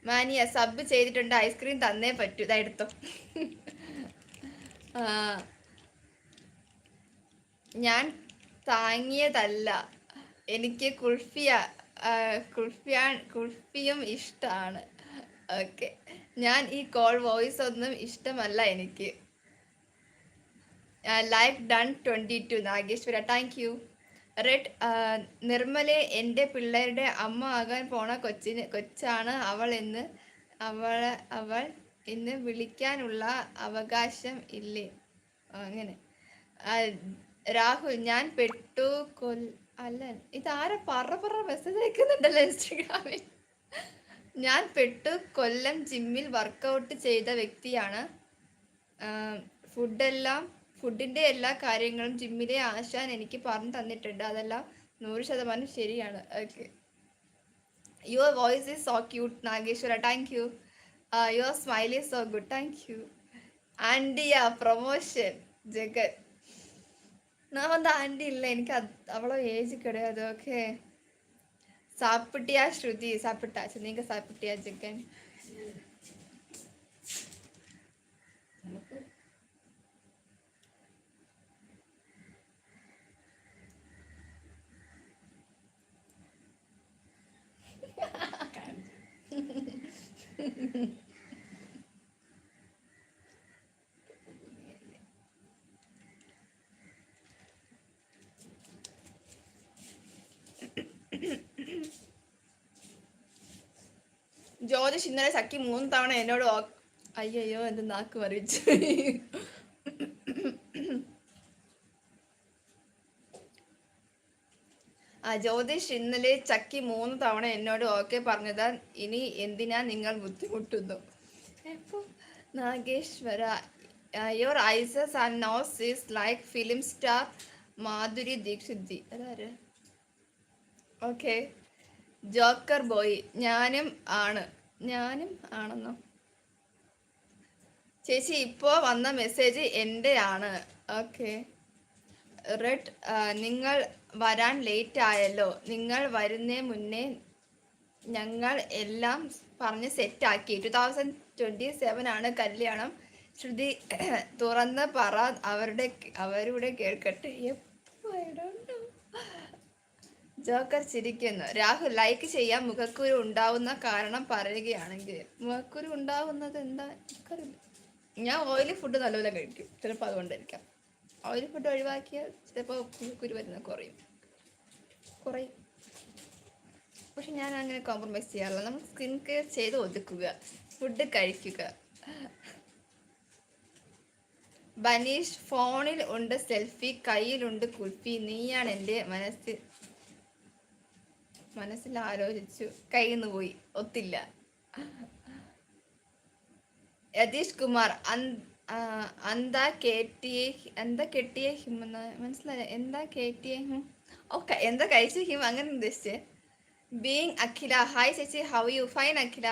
മാനിയ, സബ് ചെയ്തിട്ടുണ്ട്, ഐസ്ക്രീം തന്നേ പറ്റൂ. ഇതായെടുത്തോ. ഞാൻ താങ്ങിയതല്ല, എനിക്ക് കുൾഫിയും ഇഷ്ടമാണ്. ഓക്കെ. ഞാൻ ഈ കോൾ വോയിസ് ഒന്നും ഇഷ്ടമല്ല എനിക്ക്. Like done 22 Nageswara, thank you. Red, നിർമ്മലെ, എൻ്റെ പിള്ളേരുടെ അമ്മ ആകാൻ പോണ കൊച്ചാണ് അവൾ എന്ന് വിളിക്കാനുള്ള അവകാശം ഇല്ലേ? അങ്ങനെ. രാഹുൽ, ഞാൻ പെട്ടു അല്ല, ഇതാരെ പറ മെസ്സേജ് അയക്കുന്നുണ്ടല്ലോ ഇൻസ്റ്റഗ്രാമിൽ. ഞാൻ കൊല്ലം ജിമ്മിൽ വർക്കൗട്ട് ചെയ്ത വ്യക്തിയാണ്. ഫുഡിൻ്റെ എല്ലാ കാര്യങ്ങളും ജിമ്മിലെ ആശാൻ എനിക്ക് പറഞ്ഞു തന്നിട്ടുണ്ട്. അതെല്ലാം 100% ശരിയാണ്. Okay. Your voice is so cute Nageswara, thank U. Your smile is so good, thank you. ആൻഡിയ promotion Jagan. நான் வந்து ஆண்டி இல்லை, எனக்கு அவ்வளோ ஏஜ் கிடையாது. ஓகே. சாப்பிட்டியா ஸ்ருதி? சாப்பிட்டாச்சு. நீங்கள் சாப்பிட்டியா ஜெகன்? ജ്യോതിഷ്, ഇന്നലെ സഖി 3 തവണ എന്നോട് അയ്യോ എൻ്റെ നാക്ക് മറിച്ചു. ജ്യോതിഷ്, ഇന്നലെ ചക്കി 3 തവണ എന്നോട് ഓക്കെ പറഞ്ഞതാ. ഇനി എന്തിനാ നിങ്ങൾ ബുദ്ധിമുട്ടുന്നു? Nageswara, your eyes and nose is like film star Madhuri Dixit ji. അതാര്? ഓക്കെ. ജോക്കർ ബോയ്, ഞാനും ആണെന്നോ? ചേച്ചി, ഇപ്പോൾ വന്ന മെസ്സേജ് എൻ്റെ ആണ്. ഓക്കെ. റെഡ്, നിങ്ങൾ വരാൻ ലേറ്റ് ആയല്ലോ. നിങ്ങൾ വരുന്നേ മുന്നേ ഞങ്ങൾ എല്ലാം പറഞ്ഞ് സെറ്റാക്കി. 2027 ആണ് കല്യാണം. ശ്രുതി, തുറന്ന് പറ, അവരുടെ കേൾക്കട്ടെ. ജോക്കർ ചിരിക്കുന്നു. രാഹുൽ, ലൈക്ക് ചെയ്യാൻ. മുഖക്കുരു ഉണ്ടാവുന്ന കാരണം പറയുകയാണെങ്കിൽ. മുഖക്കുരു ഉണ്ടാവുന്നത് എന്താ എനിക്കറിയില്ല. ഞാൻ ഓയിലി ഫുഡ് നല്ലപോലെ കഴിക്കും, ചിലപ്പോൾ അതുകൊണ്ടായിരിക്കാം. ഓയിലി ഫുഡ് ഒഴിവാക്കിയാൽ ചിലപ്പോൾ മുഖക്കുരു വരുന്നത് കുറയും. പക്ഷെ ഞാൻ അങ്ങനെ കോംപ്രമൈസ് ചെയ്യാറില്ല. നമ്മൾ സ്കിൻ കെയർ ചെയ്ത് ഒതുക്കുക, ഫുഡ് കഴിക്കുക. ബനീഷ് ഫോണിൽ ഉണ്ട് സെൽഫി, കയ്യിലുണ്ട് കുൽഫി, നീയാണ് എൻ്റെ മനസ്സിൽ ആലോചിച്ചു, കയ്യിൽ നിന്ന് പോയി, ഒത്തില്ല. യതീഷ് കുമാർ എന്താ കെട്ടിയ ഹിം എന്ന് മനസ്സിലായ, എന്താ കെട്ടിയ ഹിം, ഓക്കെ എന്താ കഴിച്ച ഹിം അങ്ങനെ ഉദ്ദേശിച്ചേ. ബീങ് അഖില, ഹായ് ചേച്ചി, how you? Fine Akhila.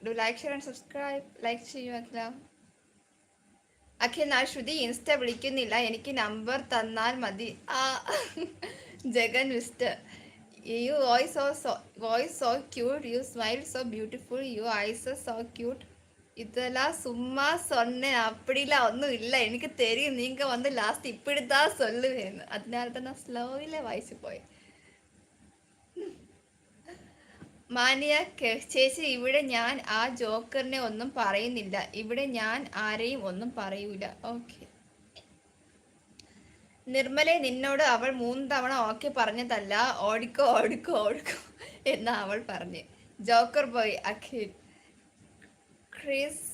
Do like share and subscribe. Like ചെയ്യൂ അഖില. അഖിൽ, ശ്രുതി ഇൻസ്റ്റ വിളിക്കുന്നില്ല, എനിക്ക് നമ്പർ തന്നാൽ മതി. ആ Jagan mister, you voice so cute, you smile so beautiful, you eyes so cute. இதெல்லாம் சும்மா சொன்னேன், அப்படிலாம் ஒன்றும் இல்லை, எனக்கு தெரியும் நீங்க வந்து லாஸ்ட் இப்படித்தான் சொல்லுவேன், அதனால தான் நான் ஸ்லோவில வாய்ஸ் போய். മാനിയ ചേച്ചി, ഇവിടെ ഞാൻ ആ ജോക്കറിനെ ഒന്നും പറയുന്നില്ല, ഇവിടെ ഞാൻ ആരെയും ഒന്നും പറയൂല. ഓക്കെ നിർമ്മലെ, നിന്നോട് അവൾ 3 തവണ ഓക്കെ പറഞ്ഞതല്ല, ഓടിക്കോ ഓടിക്കോ ഓടിക്കോ എന്നാ അവൾ പറഞ്ഞ്. Joker boy Akhil. Chris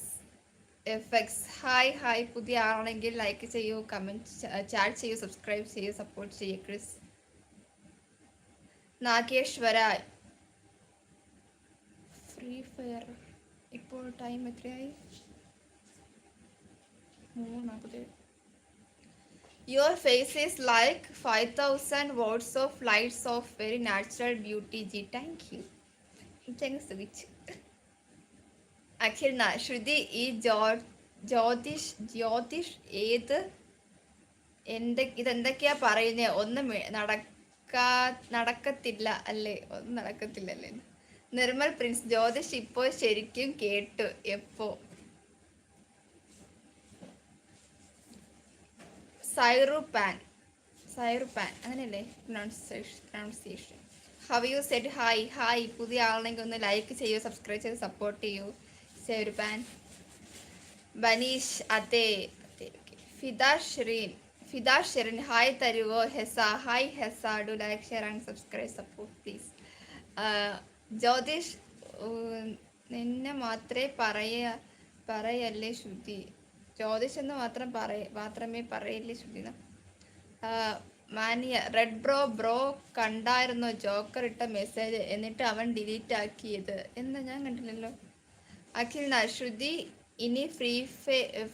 എഫക്സ്, hi hi. പുതിയ ആളാണെങ്കിൽ ലൈക്ക് ചെയ്യൂ, കമൻറ്റ് ചാറ്റ് ചെയ്യൂ, സബ്സ്ക്രൈബ് ചെയ്യൂ, സപ്പോർട്ട് ചെയ്യൂ. ക്രിസ്. നാഗേശ്വര, ഫ്രീ ഫയർ ഇപ്പോൾ ടൈം എത്രയായി? 3:40. Your face is like 5,000 watts of lights of very natural beauty. G, thank you. Thanks. Akhil, ശ്രുതി ഈ ജ്യോതിഷ് ഇതെന്തൊക്കെയാ പറയുന്നേ, ഒന്നും നടക്കത്തില്ല അല്ലേ, ഒന്നും നടക്കത്തില്ലല്ലേ. നിർമ്മൽ പ്രിൻസ്, ജ്യോതിഷ് ഇപ്പോൾ ശരിക്കും കേട്ടു, എപ്പോ? സൈറു പാൻ അങ്ങനെയല്ലേ pronunciation. How you said hi hi. പുതിയ ആളെങ്കിൽ ഒന്ന് ലൈക്ക് ചെയ്യൂ, സബ്സ്ക്രൈബ് ചെയ്ത് സപ്പോർട്ട് ചെയ്യൂ. സൈറു പാൻ. ബനീഷ്, അതെ. ഫിദ ഷെറിൻ, ഹായ് തരുവോ? ഹെസ, ഹായ് ഹെസ. Do like share and subscribe support please. Jyothish, നിന്നെ പറയല്ലേ ശ്രുതി, ജ്യോതിഷ് എന്ന് മാത്രമേ പറയല്ലേ ശ്രുതി. മാനിയ, റെഡ് ബ്രോ കണ്ടായിരുന്നോ ജോക്കർ ഇട്ട മെസ്സേജ്, എന്നിട്ട് അവൻ ഡിലീറ്റ് ആക്കിയത് എന്ന്? ഞാൻ കണ്ടില്ലല്ലോ. അഖിൽ, ശ്രുതി ഇനി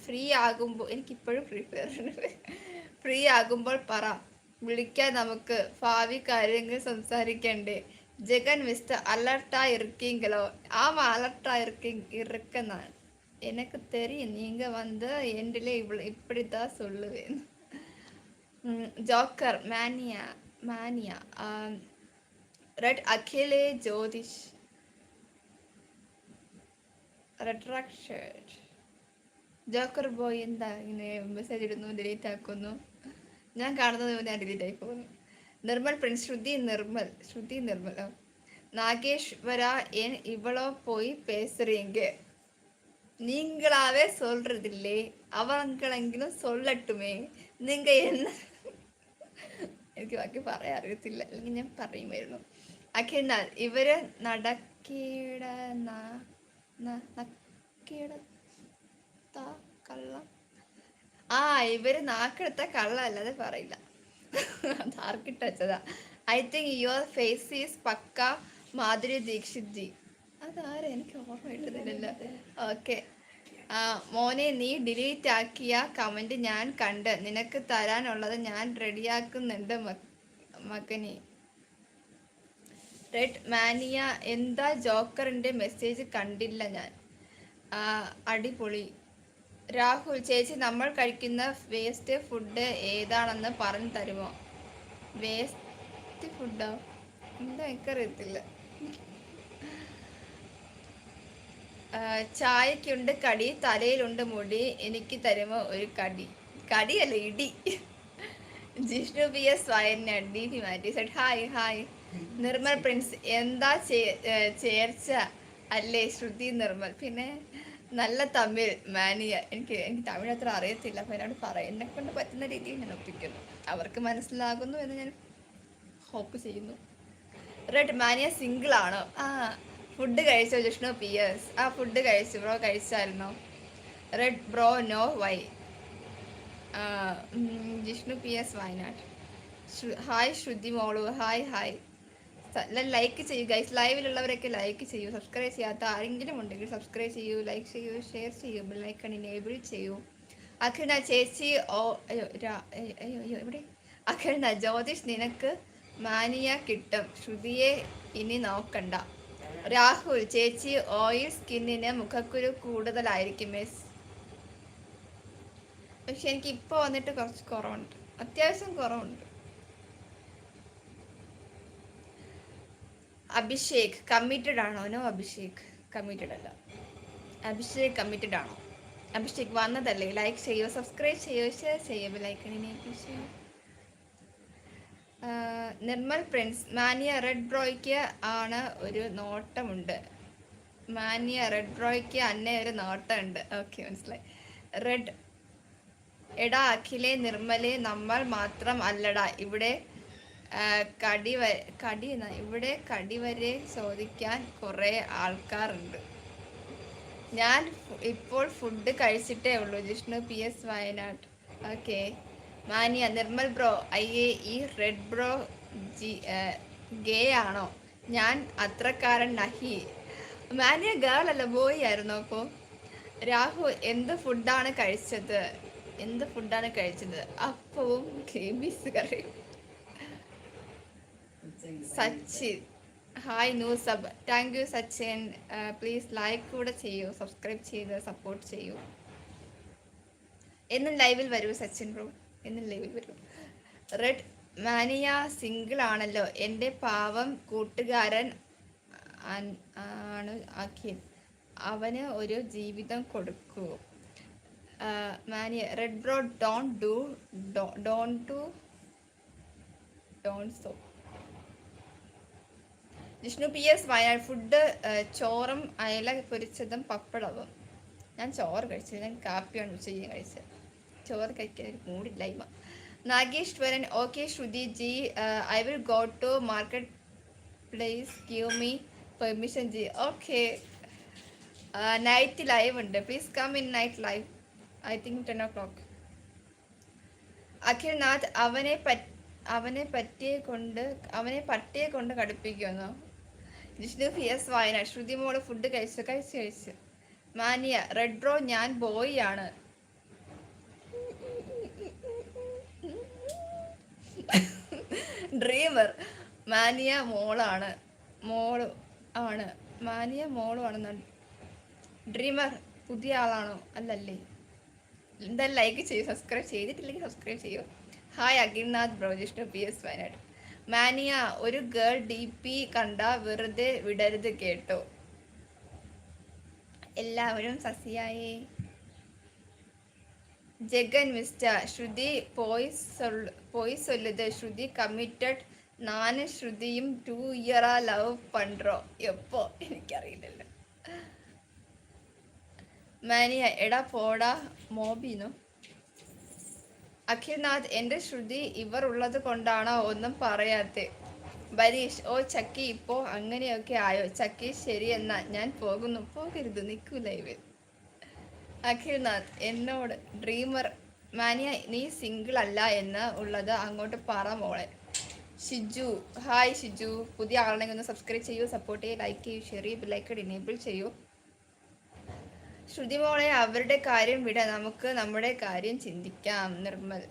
ഫ്രീ ആകുമ്പോൾ, എനിക്കിപ്പോഴും ഫ്രീ ആകുമ്പോൾ പറ, വിളിക്കാൻ നമുക്ക്, ഭാവി കാര്യങ്ങൾ സംസാരിക്കണ്ടേ. ജഗൻ മിസ്റ്റർ, അലർട്ടാ ഇരിക്കீங்களோ? ஆமா, அலர்ட்டா இருக்கேன். எனக்கு தெரியும் நீங்க வந்து எண்டில் இப்படித்தான் சொல்லுவேன். ஜோக்கர் മാനിയ റെഡ് അഖിലെ ജ്യോതിഷ് റെഡ് ജോക്കർ ബോയ് എന്താ ഇങ്ങനെ മെസ്സേജ് ഇടുന്നു, ഡിലീറ്റ് ആക്കുന്നു, ഞാൻ കാണുന്നത് ഞാൻ ഡിലീറ്റ് ആയി പോകുന്നു. നിർമ്മൽ പ്രിൻസ്, ശ്രുതി നിർമ്മൽ. നാഗേശ്വര, ഇവളോ പോയി പേசுறீங்க, நீங்களாவே சொல்றதில்லே, അവങ്ങളെങ്കിലും சொல்லட்டுமே, നിങ്ങ என்ன? എനിക്ക് ബാക്കി പറയാൻ അറിയത്തില്ല, അല്ലെങ്കിൽ ഞാൻ പറയുമായിരുന്നു. അഖിൽ, ഇവര് കള്ളം. ഇവര് നാക്കെടുത്ത കള്ള അല്ലാതെ പറയില്ല, അത് ആർക്കിട്ട് വെച്ചതാ. I think your face is പക്ക മാധുരി ദീക്ഷിത് ജി. അതാരാ, എനിക്ക് ഓർമ്മ കിട്ടുന്നില്ലല്ലോ. ഓക്കെ മോനെ, നീ ഡിലീറ്റ് ആക്കിയ കമന്റ് ഞാൻ കണ്ട്, നിനക്ക് തരാനുള്ളത് ഞാൻ റെഡിയാക്കുന്നുണ്ട് മകനെ. റെഡ് മാനിയ, എന്താ ജോക്കറിന്റെ മെസ്സേജ് കണ്ടില്ല ഞാൻ. അടിപൊളി. രാഹുൽ, ചേച്ചി നമ്മൾ കഴിക്കുന്ന വേസ്റ്റ് ഫുഡ് ഏതാണെന്ന് പറഞ്ഞു തരുമോ? വേസ്റ്റ് ഫുഡോ എന്താ, എനിക്കറിയത്തില്ല. ചായക്കുണ്ട് കടി, തലയിലുണ്ട് മുടി, എനിക്ക് തരുമോ ഒരു കടിയല്ല ഇടി. ജിഷ്ണു PS വയനാട് DP മാറ്റി സെഡ് ഹായ്. നിർമ്മൽ പ്രിൻസ്, എന്താ ചേർച്ച അല്ലേ ശ്രുതി നിർമ്മൽ. പിന്നെ നല്ല തമിഴ് മാനിയ. എനിക്ക് തമിഴ് അത്ര അറിയത്തില്ല, അപ്പം എന്നോട് പറയാം, എന്നെ കൊണ്ട് പറ്റുന്ന രീതിയിൽ ഞാൻ ഒപ്പിക്കുന്നു, അവർക്ക് മനസ്സിലാകുന്നു എന്ന് ഞാൻ ഹോപ്പ് ചെയ്യുന്നു. റെഡ് മാനിയ സിംഗിൾ ആണോ? ഫുഡ് കഴിച്ചോ ജിഷ്ണു PS? ഫുഡ് കഴിച്ചു ബ്രോ, കഴിച്ചായിരുന്നോ? Red bro, no why? Jishnu P S Wayanad. Hi Shruti മോളു, ഹായ് ഹായ്. ലൈക്ക് ചെയ്യൂ ഗൈസ്, ലൈവിലുള്ളവരൊക്കെ ലൈക്ക് ചെയ്യൂ. സബ്സ്ക്രൈബ് ചെയ്യാത്ത ആരെങ്കിലും ഉണ്ടെങ്കിൽ സബ്സ്ക്രൈബ് ചെയ്യൂ, ലൈക്ക് ചെയ്യൂ, ഷെയർ ചെയ്യൂ, ബെല്ലൈക്കൺ എനേബിൾ ചെയ്യൂ. അഖില ചേച്ചി, ഓ അയ്യോ അയ്യോ അയ്യോ എവിടെ? അഖില ജ്യോതിഷ് നിനക്ക് മാനിയ കിട്ടും, ശ്രുതിയെ ഇനി നോക്കണ്ട. രാഹുൽ ചേച്ചി ഓയിൽ സ്കിന്നിന് മുഖക്കുരു കൂടുതലായിരിക്കും മിസ്. പക്ഷെ എനിക്ക് ഇപ്പോൾ വന്നിട്ട് കുറച്ച് കുറവുണ്ട്, അത്യാവശ്യം കുറവുണ്ട്. അഭിഷേക് കമ്മിറ്റഡ് ആണോ? നോ അഭിഷേക് കമ്മിറ്റഡ് അല്ല. അഭിഷേക് കമ്മിറ്റഡ് ആണോ? അഭിഷേക് വന്നതല്ലേ? ലൈക്ക് ചെയ്യൂ, സബ്സ്ക്രൈബ് ചെയ്യൂ, ഷെയർ ചെയ്യൂ, ബെല്ലൈക്കണിനെ ചെയ്യൂ. നിർമ്മൽ പ്രിൻസ്, മാനിയ റെഡ് ബ്രോയ്ക്ക് ആണ് ഒരു നോട്ടമുണ്ട്. മാനിയ റെഡ് ബ്രോയ്ക്ക് അന്നെ ഒരു നോട്ടമുണ്ട്. ഓക്കെ, മനസ്സിലായി. റെഡ് എടാ അഖിലെ നിർമ്മലെ, നമ്മൾ മാത്രം അല്ലടാ ഇവിടെ ഇവിടെ കടി വരെ ചോദിക്കാൻ കുറേ ആൾക്കാരുണ്ട്. ഞാൻ ഇപ്പോൾ ഫുഡ് കഴിച്ചിട്ടേ ഉള്ളൂ. Jishnu P S Wayanad. Okay. Mania Nirmal bro, അയ്യേ ഈ റെഡ് ബ്രോ ഗേ ആണോ? ഞാൻ അത്രക്കാരൻ നഹി. മാനിയ ഗേൾ അല്ല, ബോയ് ആയിരുന്നു. അപ്പോൾ രാഹു എന്ത് ഫുഡാണ് കഴിച്ചത്? എന്ത് ഫുഡാണ് കഴിച്ചത്? അപ്പവും കേബീസ് കറിയും. Sachin hi new sub, thank you Sachin. Please like കൂടെ ചെയ്യൂ, സബ്സ്ക്രൈബ് ചെയ്ത് സപ്പോർട്ട് ചെയ്യൂ. എന്നും ലൈവിൽ വരൂ സച്ചിൻ ബ്രോ, എന്നും ലൈവിൽ വരൂ. റെഡ് മാനിയ സിംഗിൾ ആണല്ലോ, എൻ്റെ പാവം കൂട്ടുകാരൻ ആണ് അഖിൽ, അവന് ഒരു ജീവിതം കൊടുക്കൂ. Mania red bro don't so. Jishnu P S Wayanad. Food ചോറും അയല പൊരിച്ചതും പപ്പടവും. ഞാൻ ചോറ് കഴിച്ചത്, ഞാൻ കാപ്പിയാണ് ഉച്ചയ്ക്ക് കഴിച്ചത്. ചോറ് കഴിക്കാൻ ഒരു മൂടില്ലായ്മ. Nageswaran, okay Shruti ji, I will go to market place, give me permission ji. Okay, night live ഉണ്ട്, please come in night live, I think 10 o'clock. Akhilnath, അവനെ പട്ടിയെ കൊണ്ട് കടുപ്പിക്കുമെന്നോ? Jishnu P S Wayanad. ശ്രുതി മോള് ഫുഡ് കഴിച്ചു. മാനിയ റെഡ് ബ്രോ, ഞാൻ ബോയ് ആണ്. ഡ്രീമർ, മാനിയ മോളാണ്. മാനിയ മോളും ഡ്രീമർ പുതിയ ആളാണോ? അല്ലല്ലേ. എന്തായാലും ലൈക്ക് ചെയ്യൂ, സബ്സ്ക്രൈബ് ചെയ്തിട്ടില്ലെങ്കിൽ സബ്സ്ക്രൈബ് ചെയ്യൂ. Hi Akhilnath bro, Jishnu P S Wayanad. Mania, ഒരു ഗേൾ DP കണ്ട വെറുതെ വിടരുത് കേട്ടോ. എല്ലാവരും സസിയായേ. ജഗൻ മിസ്റ്റർ ശ്രുതി പോയി സൊല്ലുത്, ശ്രുതി കമ്മിറ്റഡ്. നാന് ശ്രുതിയും 2 year ലവ് പണ്ട്രോ. എപ്പോ? എനിക്കറിയില്ലല്ലോ. മാനിയ, എടാ പോടാ മോബിനോ? അഖിൽനാഥ്, എൻ്റെ ശ്രുതി ഇവർ ഉള്ളത് കൊണ്ടാണോ ഒന്നും പറയാത്തെ? ബരീഷ്, ഓ ചക്കി ഇപ്പോ അങ്ങനെയൊക്കെ ആയോ? ചക്കി ശരി, എന്നാ ഞാൻ പോകുന്നു. പോകരുത്, നിൽക്കൂ ലൈവിൽ. അഖിൽനാഥ്, എന്നോട് ഡ്രീമർ, മാനിയ നീ സിംഗിൾ അല്ല എന്ന് ഉള്ളത് അങ്ങോട്ട് പറ മോളെ. ഷിജു, ഹായ് ഷിജു. പുതിയ ആളെങ്കിൽ ഒന്ന് സബ്സ്ക്രൈബ് ചെയ്യൂ, സപ്പോർട്ട് ചെയ്യൂ, ലൈക്ക് ചെയ്യൂ, ഷെയർ ചെയ്യൂ, ബെല്ലൈക്കൺ എനേബിൾ ചെയ്യൂ. ശ്രുതി മോളെ, അവരുടെ കാര്യം വിട, നമുക്ക് നമ്മുടെ കാര്യം ചിന്തിക്കാം. നിർമ്മൽ.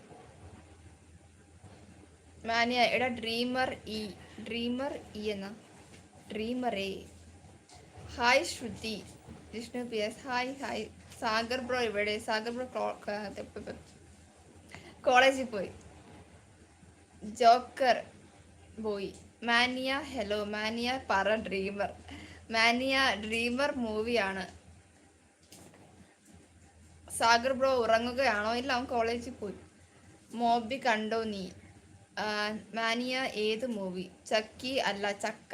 മാനിയ, എടാ ഡ്രീമർ ഇ എന്ന ഡ്രീമറേ. Hi Shruti. Jishnu P S, hi. Sagar bro ഇവിടെ. സാഗർ ബ്രോ കോളേജിൽ പോയി. ജോക്കർ പോയി. മാനിയ, ഹലോ മാനിയ പറ ഡ്രീമർ. മാനിയ ഡ്രീമർ മൂവിയാണ്. സാഗർ ബ്രോ ഉറങ്ങുകയാണോ? ഇല്ല, അവൻ കോളേജിൽ പോയി. മോബി കണ്ടോ നീ? മാനിയ ഏത് മൂവി? ചക്കി അല്ല, ചക്ക.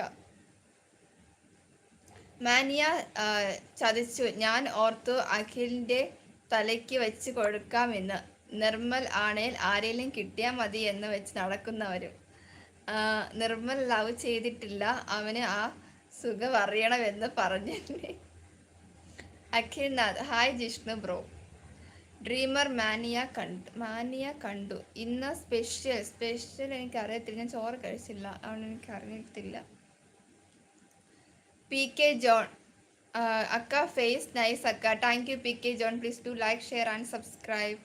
മാനിയ ചതിച്ചു. ഞാൻ ഓർത്തു അഖിലിന്റെ തലയ്ക്ക് വെച്ച് കൊടുക്കാമെന്ന്. നിർമ്മൽ ആണേൽ ആരെങ്കിലും കിട്ടിയാൽ മതി എന്ന് വെച്ച് നടക്കുന്നവരും. നിർമ്മൽ ലവ് ചെയ്തിട്ടില്ല, അവന് ആ സുഖം അറിയണമെന്ന് പറഞ്ഞേ. Akhilnath, hi Jishnu bro. Dreamer mania കണ്ടു ഇന്ന് സ്പെഷ്യൽ എനിക്ക് അറിയത്തില്ല, ഞാൻ ചോറ് കഴിച്ചില്ല, അതുകൊണ്ട് എനിക്ക് അറിയത്തില്ല. പി കെ ജോൺ അക്ക ഫേസ് നൈസ് അക്ക. Thank you P K John. Please do like share and subscribe,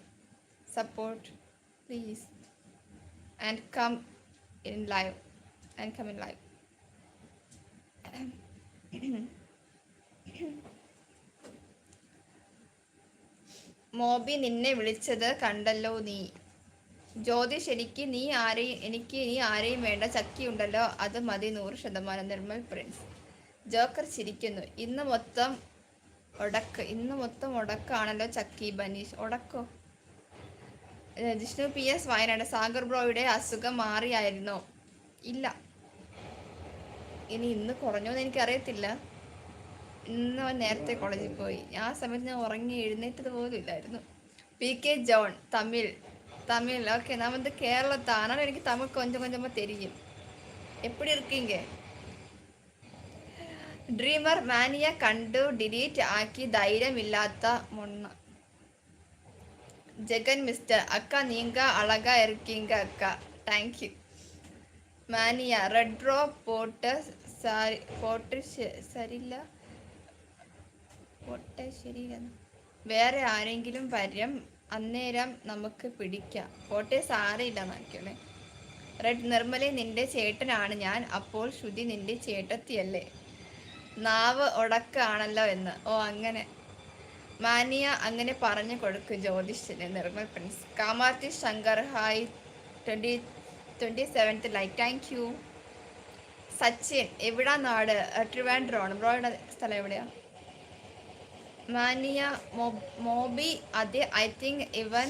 support please, and come in live. Mobi നിന്നെ വിളിച്ചത് കണ്ടല്ലോ നീ. ജ്യോതിഷ് എനിക്ക് നീ ആരെയും വേണ്ട, ചക്കി ഉണ്ടല്ലോ അത് മതി 100%. നിർമ്മൽ പ്രിൻസ്. ജോക്കർ ചിരിക്കുന്നു. ഇന്ന് മൊത്തം ഉടക്കാണല്ലോ ചക്കി. ബനീഷ് ഉടക്കോ? Jishnu P S Wayanad. സാഗർ ബ്രോയുടെ അസുഖം മാറിയായിരുന്നോ? ഇല്ല. ഇന്ന് കുറഞ്ഞോന്ന് എനിക്കറിയത്തില്ല. ഇന്ന് അവൻ നേരത്തെ കോളേജിൽ പോയി. ആ സമയത്ത് ഞാൻ ഉറങ്ങി എഴുന്നേറ്റത് പോലും ഇല്ലായിരുന്നു. P K John Tamil okay. நான் வந்து கேரளத்தா, அதனால எனக்கு தமிழ் கொஞ்சம் கொஞ்சமாக தெரியும். எப்படி இருக்கீங்க? ഡ്രീമർ മാനിയ കണ്ടു ഡിലീറ്റ് ആക്കി ധൈര്യമില്ലാത്ത മൊണ്ണ. ജഗൻ മിസ്റ്റർ അക്ക നീങ്ക അഴകാ இருக்கீங்க അക്ക. Thank you. Mania red bro പോട്ട് ശരിയില്ല. വേറെ ആരെങ്കിലും വരും അന്നേരം നമുക്ക് പിടിക്കാം. പോട്ടെ സാരയില്ല നോക്കിയോളെ. റെഡ് നിർമ്മലെ നിന്റെ ചേട്ടനാണ് ഞാൻ. അപ്പോൾ ശ്രുതി നിന്റെ ചേട്ടത്തിയല്ലേ? നാവ് ഉടക്കാണല്ലോ എന്ന്. ഓ അങ്ങനെ. മാനിയ അങ്ങനെ പറഞ്ഞു കൊടുക്കും ജ്യോതിഷിന്. നിർമ്മൽ പ്രിൻസ്. കാമാർത്തി Shankar hi 27th like. Thank you. Sachin എവിടാ നാട്? ട്രിവാൻഡ്രോണ്. ബ്രോയുടെ സ്ഥലം എവിടെയാ? മാനിയ മോബി അതെ. ഐ തിങ്ക് ഇവൻ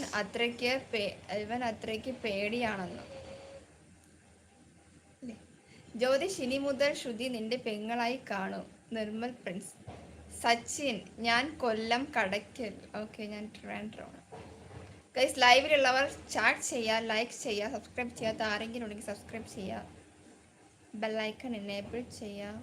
അത്രയ്ക്ക് പേടിയാണെന്ന്. ജ്യോതിഷ് ഇനി മുതൽ ശ്രുതി നിന്റെ പെങ്ങളായി കാണും. നിർമ്മൽ പ്രിൻസ്. സച്ചിൻ ഞാൻ കൊല്ലം കടയ്ക്കൽ. ഓക്കെ, ഞാൻ ട്രിവാൻഡ്രോണ്. ഗൈസ് ലൈവിലുള്ളവർ ചാറ്റ് ചെയ്യുക, ലൈക്ക് ചെയ്യുക, സബ്സ്ക്രൈബ് ചെയ്യാത്ത ആരെങ്കിലും ഉണ്ടെങ്കിൽ സബ്സ്ക്രൈബ് ചെയ്യുക, ബെല്ലൈക്കൺ എനേബിൾ ചെയ്യുക.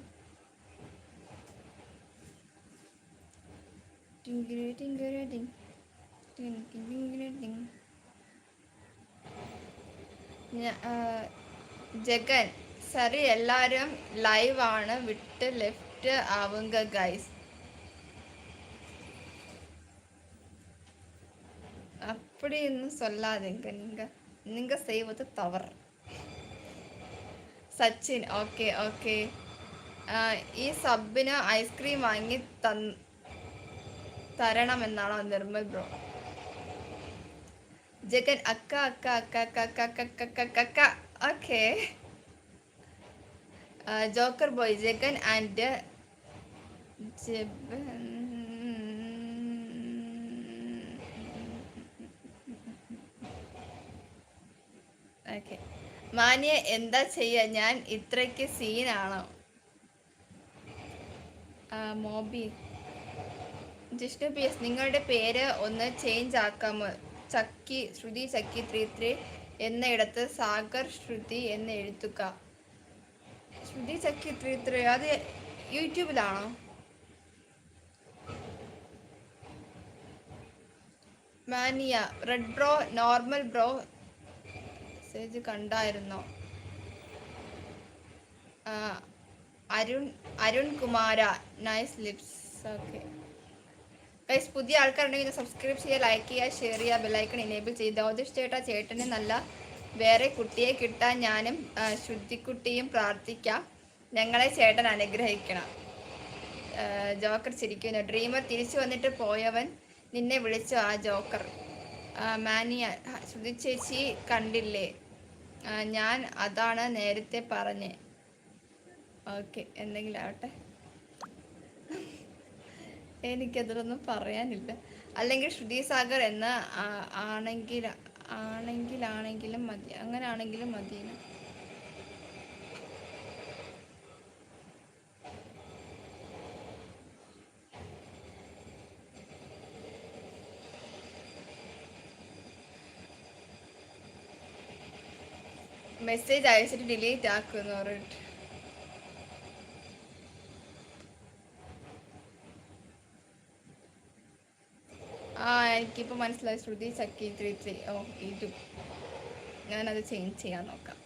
ജഗൻ സരി എല്ലാരും ലൈവ് ആണ്, വിട്ട് ലെഫ്റ്റ് ആവുങ്ക ഗൈസ്. அப்படின்னு சொல்லாதீங்க, நீங்க செய்வது தவறு. Sachin okay okay. ഈ സബിന് ഐസ്ക്രീം വാങ്ങി തരണമെന്നാണോ നിർമ്മൽ ബ്രോ? ജഗൻ അക്ക അക്ക അക്ക അക്ക അക്ക അക്ക അക്ക. Okay. Joker boy Jagan and okay. Mania എന്താ ചെയ്യാ, ഞാൻ ഇത്രയ്ക്ക് സീനാണോ? മോബി. ജിഷ്ണു പി എസ് നിങ്ങളുടെ പേര് ഒന്ന് ചേഞ്ച് ആക്കാമോ? ശ്രുതി ചക്കി 33 എന്നയിടത്ത് സാഗർ ശ്രുതി എന്ന് എഴുതുക. ശ്രുതി ചക്കി 33 അത് യൂട്യൂബിലാണോ? Mania red bro normal bro message കണ്ടായിരുന്നോ? Arun Kumara nice lips. Okay guys, പുതിയ ആൾക്കാരുണ്ടെങ്കിൽ സബ്സ്ക്രൈബ് ചെയ്യുക, ലൈക്ക് ചെയ്യുക, ഷെയർ ചെയ്യുക, ബെല്ലൈക്കൺ എനേബിൾ ചെയ്ത്. ജ്യോതിഷ് ചേട്ടന് നല്ല വേറെ കുട്ടിയെ കിട്ടാൻ ഞാനും ശ്രുതിക്കുട്ടിയും പ്രാർത്ഥിക്കാം. ഞങ്ങളെ ചേട്ടൻ അനുഗ്രഹിക്കണം. ജോക്കർ ചിരിക്കുന്നു. ഡ്രീമർ തിരിച്ചു വന്നിട്ട് പോയവൻ നിന്നെ വിളിച്ചു. ആ ജോക്കർ. മാനിയ ശ്രുതി ചേച്ചി കണ്ടില്ലേ? ഞാൻ അതാണ് നേരത്തെ പറഞ്ഞേ. ഓക്കെ, എന്തെങ്കിലും ആവട്ടെ, എനിക്കതിലൊന്നും പറയാനില്ല. അല്ലെങ്കിൽ ശ്രുതി സാഗർ എന്ന് ആണെങ്കിലാണെങ്കിലും മതി, അങ്ങനെ ആണെങ്കിലും മതി. മെസ്സേജ് അയച്ചിട്ട് ഡിലീറ്റ് ആക്കുമെന്ന് പറഞ്ഞിട്ട്. എനിക്കിപ്പോൾ മനസ്സിലായി. ശ്രുതി ചക്കി 33. ഓക്കെ, ഇതു ഞാനത് ചേഞ്ച് ചെയ്യാൻ നോക്കാം.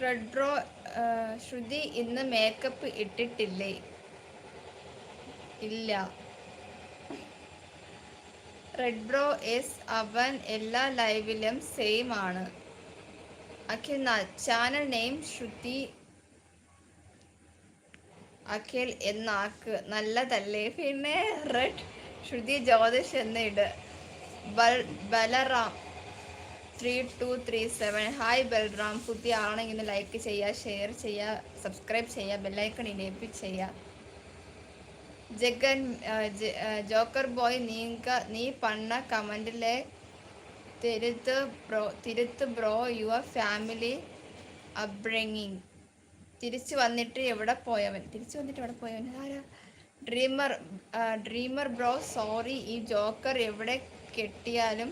റെഡ് ബ്രോ, ശ്രുതി ഇന്ന് മേക്കപ്പ് ഇട്ടിട്ടില്ലേ? ഇല്ല. റെഡ് ബ്രോ എസ്, അവൻ എല്ലാ ലൈവിലും സെയിം ആണ്. അഖിൽ ചാനൽ നെയിം ശ്രുതി അഖിൽ എന്നാക്ക്. നല്ലതല്ലേ? പിന്നെ റെഡ് ശ്രുതി ജ്യോതിഷ് എന്ന് ഇട്. ബലറാം 3237. ഹായ് ബൽറാം. പുതിയ ആണെങ്കിൽ ലൈക്ക് ചെയ്യുക, ഷെയർ ചെയ്യുക, സബ്സ്ക്രൈബ് ചെയ്യുക, ബെല്ലൈക്കൺ ഇനേബിൾ ചെയ്യുക. ജഗൻ ജോക്കർ ബോയ്, നീ പണ്ണ കമന്റിലെ തിരുത്ത് ബ്രോ. Your family upbringing. തിരിച്ചു വന്നിട്ട് എവിടെ പോയവൻ ആരാ? Dreamer bro sorry. ഈ ജോക്കർ എവിടെ കെട്ടിയാലും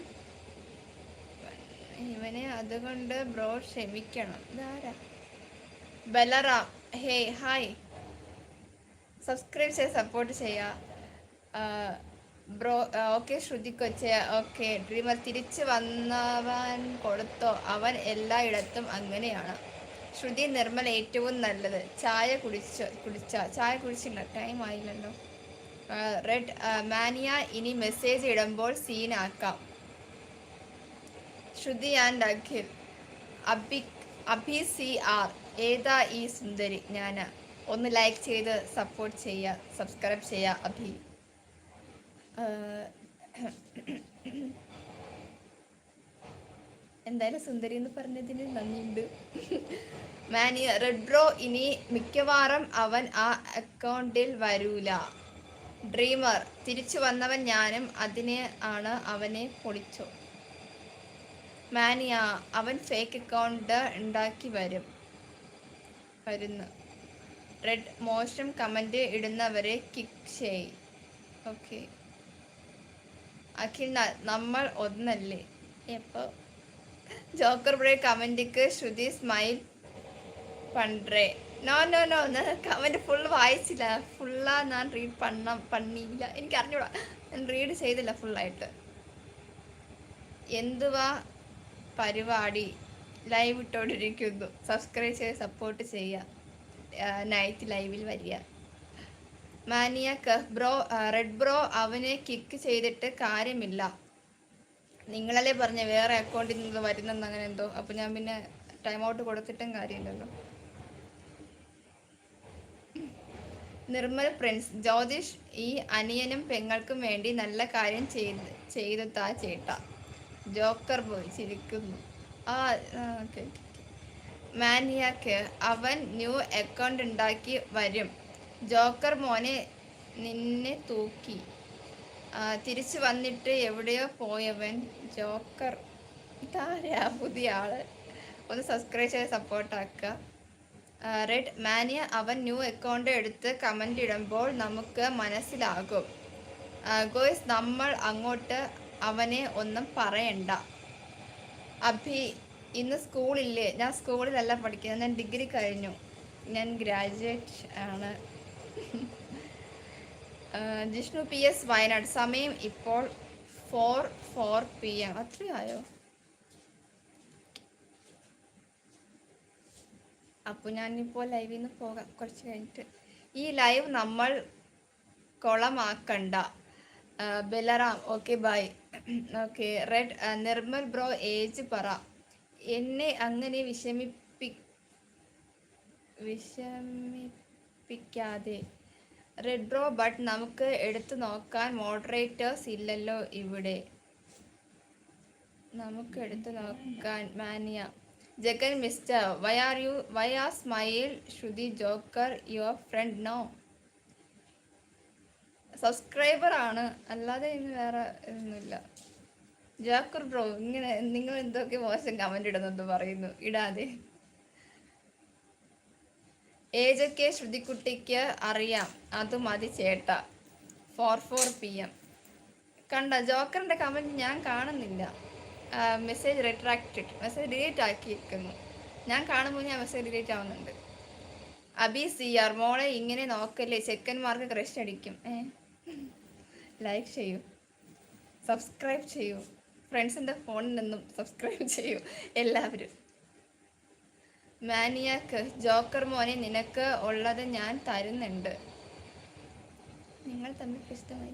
ഇവനെ, അതുകൊണ്ട് ബ്രോ ക്ഷമിക്കണം. ഇതാരാ? ബലറാം. ഹേ ഹായ്, സബ്സ്ക്രൈബ് ചെയ്ത് സപ്പോർട്ട് ചെയ്യുക ബ്രോ. ഓക്കെ ശ്രുതി കൊച്ചെ. ഓക്കെ ഡ്രീമർ, തിരിച്ചു വന്നവൻ കൊടുത്തോ? അവൻ എല്ലായിടത്തും അങ്ങനെയാണ്. ശ്രുതി നിർമ്മൽ ഏറ്റവും നല്ലത്. ചായ കുടിച്ചില്ല, ടൈം ആയില്ലല്ലോ. റെഡ് മാനിയ, ഇനി മെസ്സേജ് ഇടുമ്പോൾ സീനാക്കാം. ശ്രുതി ആൻഡ് അഖിൽ. അഭി CR, ഏതാ ഈ സുന്ദരി? ഞാനാ. ഒന്ന് ലൈക്ക് ചെയ്ത് സപ്പോർട്ട് ചെയ്യുക, സബ്സ്ക്രൈബ് ചെയ്യുക അഭി. എന്തായാലും സുന്ദരി എന്ന് പറഞ്ഞതിന് നന്ദിയുണ്ട്. മാനിയ, റെഡ് ബ്രോ ഇനി മിക്കവാറും അവൻ ആ അക്കൗണ്ടിൽ വരൂല. ഡ്രീമർ, തിരിച്ചു വന്നവൻ ഞാനും, അതിനെ ആണ് അവനെ പൊളിച്ചോ. മാനിയ, അവൻ ഫേക്ക് അക്കൗണ്ട് ഉണ്ടാക്കി വരുന്നു. റെഡ്, മോശം കമന്റ് ഇടുന്നവരെ കിക്ക് ചെയ്. ഓക്കെ അഖിൽ, നമ്മൾ ഒന്നല്ലേ? എപ്പോ? ജോക്കർ ബ്രേ കമന്റിക്ക് ശ്രുതി സ്മൈൽ പണ്ടേ. നോ കമന്റ് ഫുൾ വായിച്ചില്ല. ഫുള്ളാ ഞാൻ റീഡ് പണിയില്ല. എനിക്ക് അറിഞ്ഞൂടാ, ഞാൻ റീഡ് ചെയ്തില്ല ഫുള്ളായിട്ട്. എന്തുവാ പരിപാടി? ലൈവ് ഇട്ടോണ്ടിരിക്കുന്നു. സബ്സ്ക്രൈബ് ചെയ്ത് സപ്പോർട്ട് ചെയ്യുക. നൈറ്റ് ലൈവിൽ വരിക. മാനിയ ബ്രോ, റെഡ് ബ്രോ അവനെ കിക്ക് ചെയ്തിട്ട് കാര്യമില്ല. നിങ്ങളല്ലേ പറഞ്ഞ വേറെ അക്കൗണ്ടിൽ നിന്ന് വരുന്നെന്ന് അങ്ങനെ എന്തോ. അപ്പോൾ ഞാൻ പിന്നെ ടൈം ഔട്ട് കൊടുത്തിട്ടും കാര്യമില്ലല്ലോ. നിർമ്മൽ പ്രിൻസ്, ജ്യോതിഷ് ഈ അനിയനും പെങ്ങൾക്കും വേണ്ടി നല്ല കാര്യം ചെയ്തു താ ചേട്ടാ. ജോക്കർ ബോയ് ചിരിക്കുന്നു. ഓക്കെ. മാനിയാക്ക്, അവൻ ന്യൂ അക്കൗണ്ട് ഉണ്ടാക്കി വരും. ജോക്കർ മോനെ, നിന്നെ തൂക്കി. തിരിച്ചു വന്നിട്ട് എവിടെയോ പോയവൻ. ജോക്കർ ഇതാരാ? പുതിയ ആള്. ഒന്ന് സബ്സ്ക്രൈബ് ചെയ്ത് സപ്പോർട്ടാക്കുക. റെഡ് മാനിയ, അവൻ ന്യൂ അക്കൗണ്ട് എടുത്ത് കമന്റ് ഇടുമ്പോൾ നമുക്ക് മനസ്സിലാകും. ഗോയ്സ്, നമ്മൾ അങ്ങോട്ട് അവനെ ഒന്നും പറയണ്ട. അഭി, ഇന്ന് സ്കൂളില്ലേ? ഞാൻ സ്കൂളിലല്ല പഠിക്കുന്നത്, ഞാൻ ഡിഗ്രി കഴിഞ്ഞു. ഞാൻ ഗ്രാജുവേറ്റ് ആണ്. ജിഷ്ണു PS, വയനാട്. സമയം ഇപ്പോൾ 4 PM. അത്രയായോ? അപ്പോൾ ഞാനിപ്പോൾ ലൈവിൽ നിന്ന് പോകാം കുറച്ച് കഴിഞ്ഞിട്ട്. ഈ ലൈവ് നമ്മൾ കൊളമാക്കണ്ട. Balaram, okay bye. Okay red, Nirmal bro age പറ. എന്നെ അങ്ങനെ വിഷമിപ്പിക്കാതെ. റെഡ് ബ്രോ, ബട്ട് നമുക്ക് എടുത്തു നോക്കാൻ മോഡറേറ്റേഴ്സ് ഇല്ലല്ലോ ഇവിടെ. നമുക്ക് എടുത്തു നോക്കാൻ. Mania, Jagan mister, why are smile Shruti joker your friend? No, subscriber ആണ്, അല്ലാതെ ഇന്ന് വേറെ ഒന്നുമില്ല. ജോക്കർ ബ്രോ, ഇങ്ങനെ നിങ്ങൾ എന്തൊക്കെ മോശം കമന്റ് ഇടുന്നെന്ന് പറയുന്നു. ഇടാതെ. ഏജൊക്കെ ശ്രുതിക്കുട്ടിക്ക് അറിയാം, അത് മതി ചേട്ടാ. 4 PM. കണ്ട ജോക്കറിന്റെ കമന്റ് ഞാൻ കാണുന്നില്ല. മെസ്സേജ് റിട്രാക്റ്റഡ്, മെസ്സേജ് ഡിലീറ്റ് ആക്കിയിരിക്കുന്നു. ഞാൻ കാണുമ്പോൾ ഞാൻ മെസ്സേജ് ഡിലീറ്റ് ആവുന്നുണ്ട്. അബി സിയാർ മോളെ ഇങ്ങനെ നോക്കല്ലേ, ചെക്കന്മാർക്ക് ക്രഷ് അടിക്കും. ലൈക്ക് ചെയ്യൂ, സബ്സ്ക്രൈബ് ചെയ്യൂ, ഫ്രണ്ട്സിന്റെ ഫോണിൽ നിന്നും സബ്സ്ക്രൈബ് ചെയ്യൂ എല്ലാവരും. മാനിയാക്ക് ജോക്കർ മോനെ നിനക്ക് ഉള്ളത് ഞാൻ തരുന്നുണ്ട്. നിങ്ങൾ തമ്മിൽ ഇഷ്ടമായി.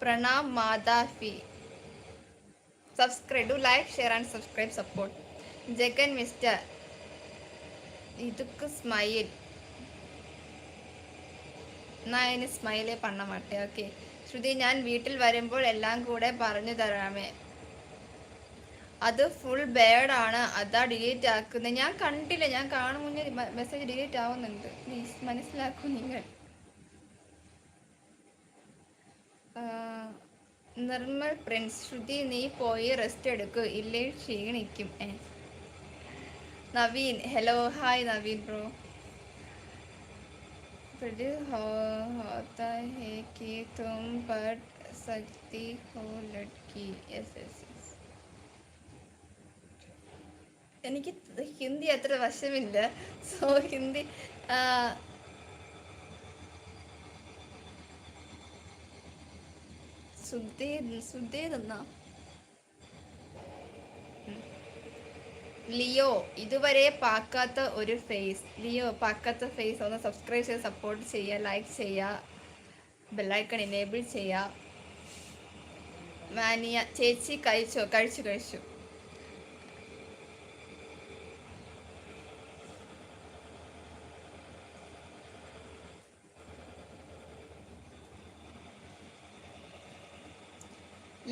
പ്രണാം മാതാഫി. Subscribe, do like, share and subscribe, support. Jagan mister ഇതുക്ക് സ്മൈൽ. நான் ഇനി സ്മൈലേ பண்ண മാട്ടേ. ഓക്കെ ശ്രുതി, ഞാൻ വീട്ടിൽ വരുമ്പോൾ എല്ലാം കൂടെ പറഞ്ഞു തരാമേ. അത് ഫുൾ ബാഡ് ആണ്, അതാ ഡിലീറ്റ് ആക്കുന്നത്. ഞാൻ കണ്ടില്ല, ഞാൻ കാണും മുന്നേ മെസ്സേജ് ഡിലീറ്റ് ആവുന്നുണ്ട്. പ്ലീസ് മനസ്സിലാക്കൂ നിങ്ങൾ. നിർമ്മൽ പ്രിൻസ്, ശ്രുതി നീ പോയി റെസ്റ്റ് എടുക്കൂ, ഇല്ലേ ക്ഷീണിക്കും. Naveen, hello hi Naveen bro. होता है कि तुम पढ़ सकती हो लड़की. Yes yes yes. എനിക്ക് ഹിന്ദി അത്ര വശമില്ല, സോ ഹിന്ദി സുദ്ദേതെന്നാ. ലിയോ ഇതുവരെ പാക്കാത്ത ഒരു ഫേസ്. ലിയോ പാക്കാത്ത ഫേസ് ഒന്ന് സബ്സ്ക്രൈബ് ചെയ്ത് സപ്പോർട്ട് ചെയ്യുക, ലൈക്ക് ചെയ്യുക, ബെല്ലൈക്കൺ എനേബിൾ ചെയ്യുക. മാനിയ ചേച്ചി കഴിച്ചോ? കഴിച്ചു.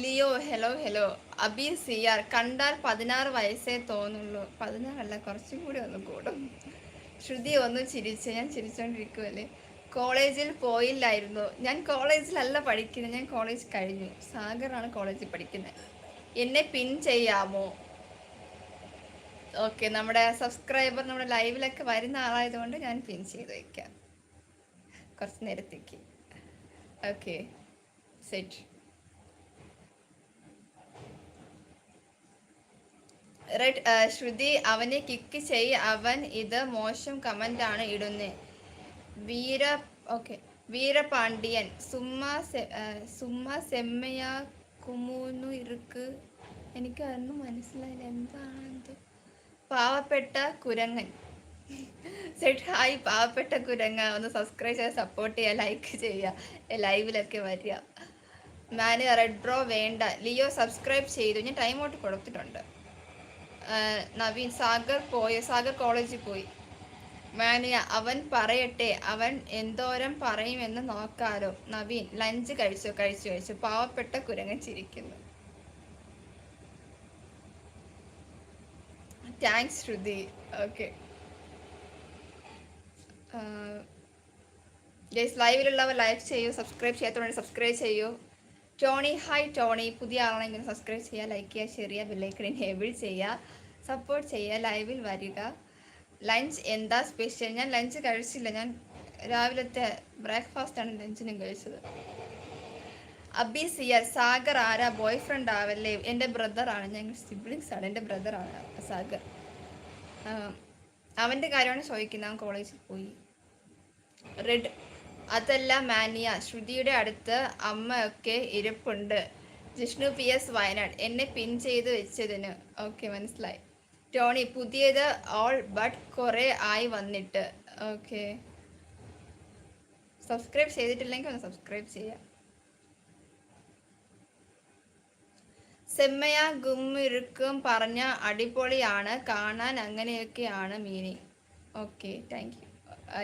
Leo hello. അബി സിയാർ, കണ്ടാൽ 16 വയസ്സേ തോന്നുള്ളൂ. 16 അല്ല, കുറച്ചും കൂടി ഒന്ന് കൂടും. ശ്രുതി ഒന്ന് ചിരിച്ച്. ഞാൻ ചിരിച്ചോണ്ടിരിക്കുവല്ലേ. കോളേജിൽ പോയില്ലായിരുന്നു. ഞാൻ കോളേജിലല്ല പഠിക്കുന്നത്, ഞാൻ കോളേജ് കഴിഞ്ഞു. സാഗറാണ് കോളേജിൽ പഠിക്കുന്നത്. എന്നെ പിൻ ചെയ്യാമോ? ഓക്കെ, നമ്മുടെ സബ്സ്ക്രൈബർ നമ്മുടെ ലൈവിലൊക്കെ വരുന്ന ആളായതുകൊണ്ട് ഞാൻ പിൻ ചെയ്ത് വയ്ക്കാം കുറച്ച് നേരത്തേക്ക്. Okay set. റൈറ്റ്. ശ്രുതി അവനെ കിക്ക് ചെയ്, അവൻ ഇത് മോശം കമന്റ് ആണ് ഇടുന്നേ. വീരപാണ്ഡ്യൻ, സുമ്മാ സെമ്മയാ കുമൂന്നു ഇറുക്ക്. എനിക്ക് അതൊന്നും മനസ്സിലായില്ല, എന്താണെന്ത്. പാവപ്പെട്ട കുരങ്ങൻ. സെറ്റ് ഹായ് പാവപ്പെട്ട കുരങ്ങ, ഒന്ന് സബ്സ്ക്രൈബ് ചെയ്ത് സപ്പോർട്ട് ചെയ്യുക, ലൈക്ക് ചെയ്യുക, ലൈവിലൊക്കെ വരിക. ഞാൻ റെഡ് ബ്രോ വേണ്ട. ലിയോ സബ്സ്ക്രൈബ് ചെയ്തു, ഞാൻ ടൈം ഔട്ട് കൊടുത്തിട്ടുണ്ട്. നവീൻ, സാഗർ കോളേജിൽ പോയി. മാനിയ, അവൻ പറയട്ടെ, അവൻ എന്തോരം പറയുമെന്ന് നോക്കാലോ. നവീൻ, ലഞ്ച് കഴിച്ചു. പാവപ്പെട്ട കുരങ്ങൻ ചിരിക്കുന്നു. താങ്ക്സ് ശ്രുതി. ഓക്കെ ലൈവിലുള്ളവർ ലൈക്ക് ചെയ്യൂ, സബ്സ്ക്രൈബ് ചെയ്യാത്തവരുണ്ടെങ്കിൽ സബ്സ്ക്രൈബ് ചെയ്യൂ. Tony, hi Tony. പുതിയ ആളാണെങ്കിൽ സബ്സ്ക്രൈബ് ചെയ്യുക, ലൈക്ക് ചെയ്യുക, ഷെയർ ചെയ്യുക, ബെല്ലൈക്കൺ എനേബിൾ ചെയ്യുക, സപ്പോർട്ട് ചെയ്യുക, ലൈവിൽ വരിക. ലഞ്ച് എന്താ സ്പെഷ്യൽ? ഞാൻ ലഞ്ച് കഴിച്ചില്ല, ഞാൻ രാവിലത്തെ ബ്രേക്ക്ഫാസ്റ്റാണ് ലഞ്ചിനും കഴിച്ചത്. അബി സിയർ, സാഗർ ആരാ? ബോയ് ഫ്രണ്ട് ആവല്ലേ? എൻ്റെ ബ്രദറാണ്, ഞങ്ങൾ സിബ്ലിങ്സ് ആണ്. എൻ്റെ ബ്രദറാണ് സാഗർ. അവൻ്റെ കാര്യമാണ് ചോദിക്കുന്നത്, അവൻ കോളേജിൽ പോയി. റെഡ്, അതല്ല മാനിയ, ശ്രുതിയുടെ അടുത്ത് അമ്മയൊക്കെ ഇരിപ്പുണ്ട്. ജിഷ്ണു PS വയനാട്, എന്നെ പിൻ ചെയ്ത് വെച്ചതിന്. ഓക്കെ മനസ്സിലായി. ടോണി, പുതിയത് ഓൾ ബട്ട് കുറെ ആയി വന്നിട്ട്. ഓക്കെ സബ്സ്ക്രൈബ് ചെയ്തിട്ടില്ലെങ്കിൽ ഒന്ന് സബ്സ്ക്രൈബ് ചെയ്യാം. സെമ്മയ ഗുമ്മിരുക്കും പറഞ്ഞ അടിപൊളിയാണ് കാണാൻ, അങ്ങനെയൊക്കെയാണ് മീനിങ്. Okay thank you.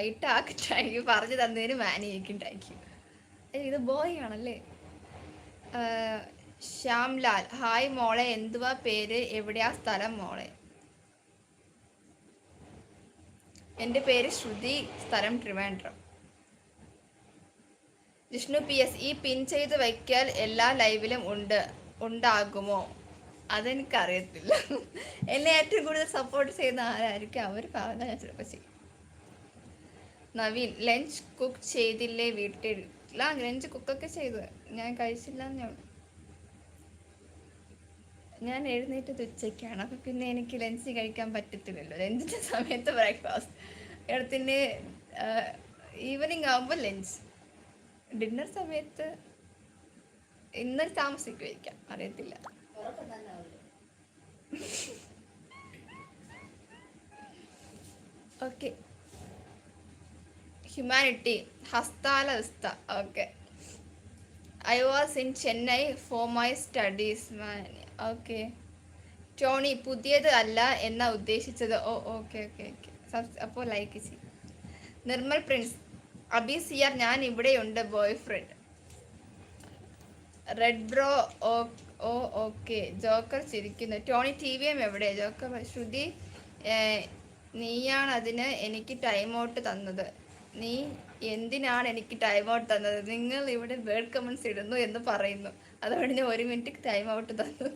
ഇട്ടാക്ക് താങ്ക് യു, പറഞ്ഞു തന്നതിന് മാനിയേക്കും താങ്ക് യു. ഇത് ബോയ് ആണല്ലേ. ശ്യാംലാൽ, ഹായ് മോളെ, എന്തുവാ പേര്, എവിടെയാ സ്ഥലം മോളെ? എൻ്റെ പേര് ശ്രുതി, സ്ഥലം ട്രിവാൻഡ്രം. ജിഷ്ണു PS, ഈ പിൻ ചെയ്ത് വയ്ക്കൽ എല്ലാ ലൈവിലും ഉണ്ടാകുമോ? അതെനിക്കറിയത്തില്ല. എന്നെ ഏറ്റവും കൂടുതൽ സപ്പോർട്ട് ചെയ്യുന്ന ആരായിരിക്കും, അവർ പറഞ്ഞാൽ ഞാൻ ചിലപ്പോൾ ചെയ്യും. നവീൻ, ലഞ്ച് കുക്ക് ചെയ്തില്ലേ വീട്ടിൽ? ലഞ്ച് കുക്കൊക്കെ ചെയ്തു, ഞാൻ കഴിച്ചില്ല എന്നേ ഉള്ളൂ. ഞാൻ എഴുന്നേറ്റത് ഉച്ചയ്ക്കാണ്. അപ്പം പിന്നെ എനിക്ക് ലഞ്ച് കഴിക്കാൻ പറ്റത്തില്ലല്ലോ. ലഞ്ചിൻ്റെ സമയത്ത് ബ്രേക്ക്ഫാസ്റ്റ്, ഇടത്തിന് ഈവനിങ് ആകുമ്പോൾ ലഞ്ച്, ഡിന്നർ സമയത്ത് ഇന്നലെ താമസിക്കുമായിരിക്കാം, അറിയത്തില്ല. ഓക്കെ. ഹ്യൂമാനിറ്റി ഹസ്താലവസ്ഥ. Okay. I was in Chennai for my studies man. Okay. Tony പുതിയത് അല്ല എന്നാ ഉദ്ദേശിച്ചത്. Oh okay okay okay. അപ്പോൾ ലൈക്ക് ചെയ്യും. നിർമ്മൽ പ്രിൻസ് അബി സിയാർ ഞാൻ ഇവിടെയുണ്ട് boy friend. Red bro oh oh okay. Joker ചിരിക്കുന്നു. ടോണി ടി വി എം എവിടെ? ജോക്കർ ശ്രുതി നീയാണ് അതിന് എനിക്ക് ടൈം ഔട്ട് തന്നത്. നീ എന്തിനാണ് എനിക്ക് ടൈം ഔട്ട് തന്നത്? നിങ്ങൾ ഇവിടെ വേർഡ് കമൻസ് ഇടുന്നു എന്ന് പറയുന്നു, അതുകൊണ്ട് ഞാൻ 1 മിനിറ്റ് ടൈം ഔട്ട് തന്നു.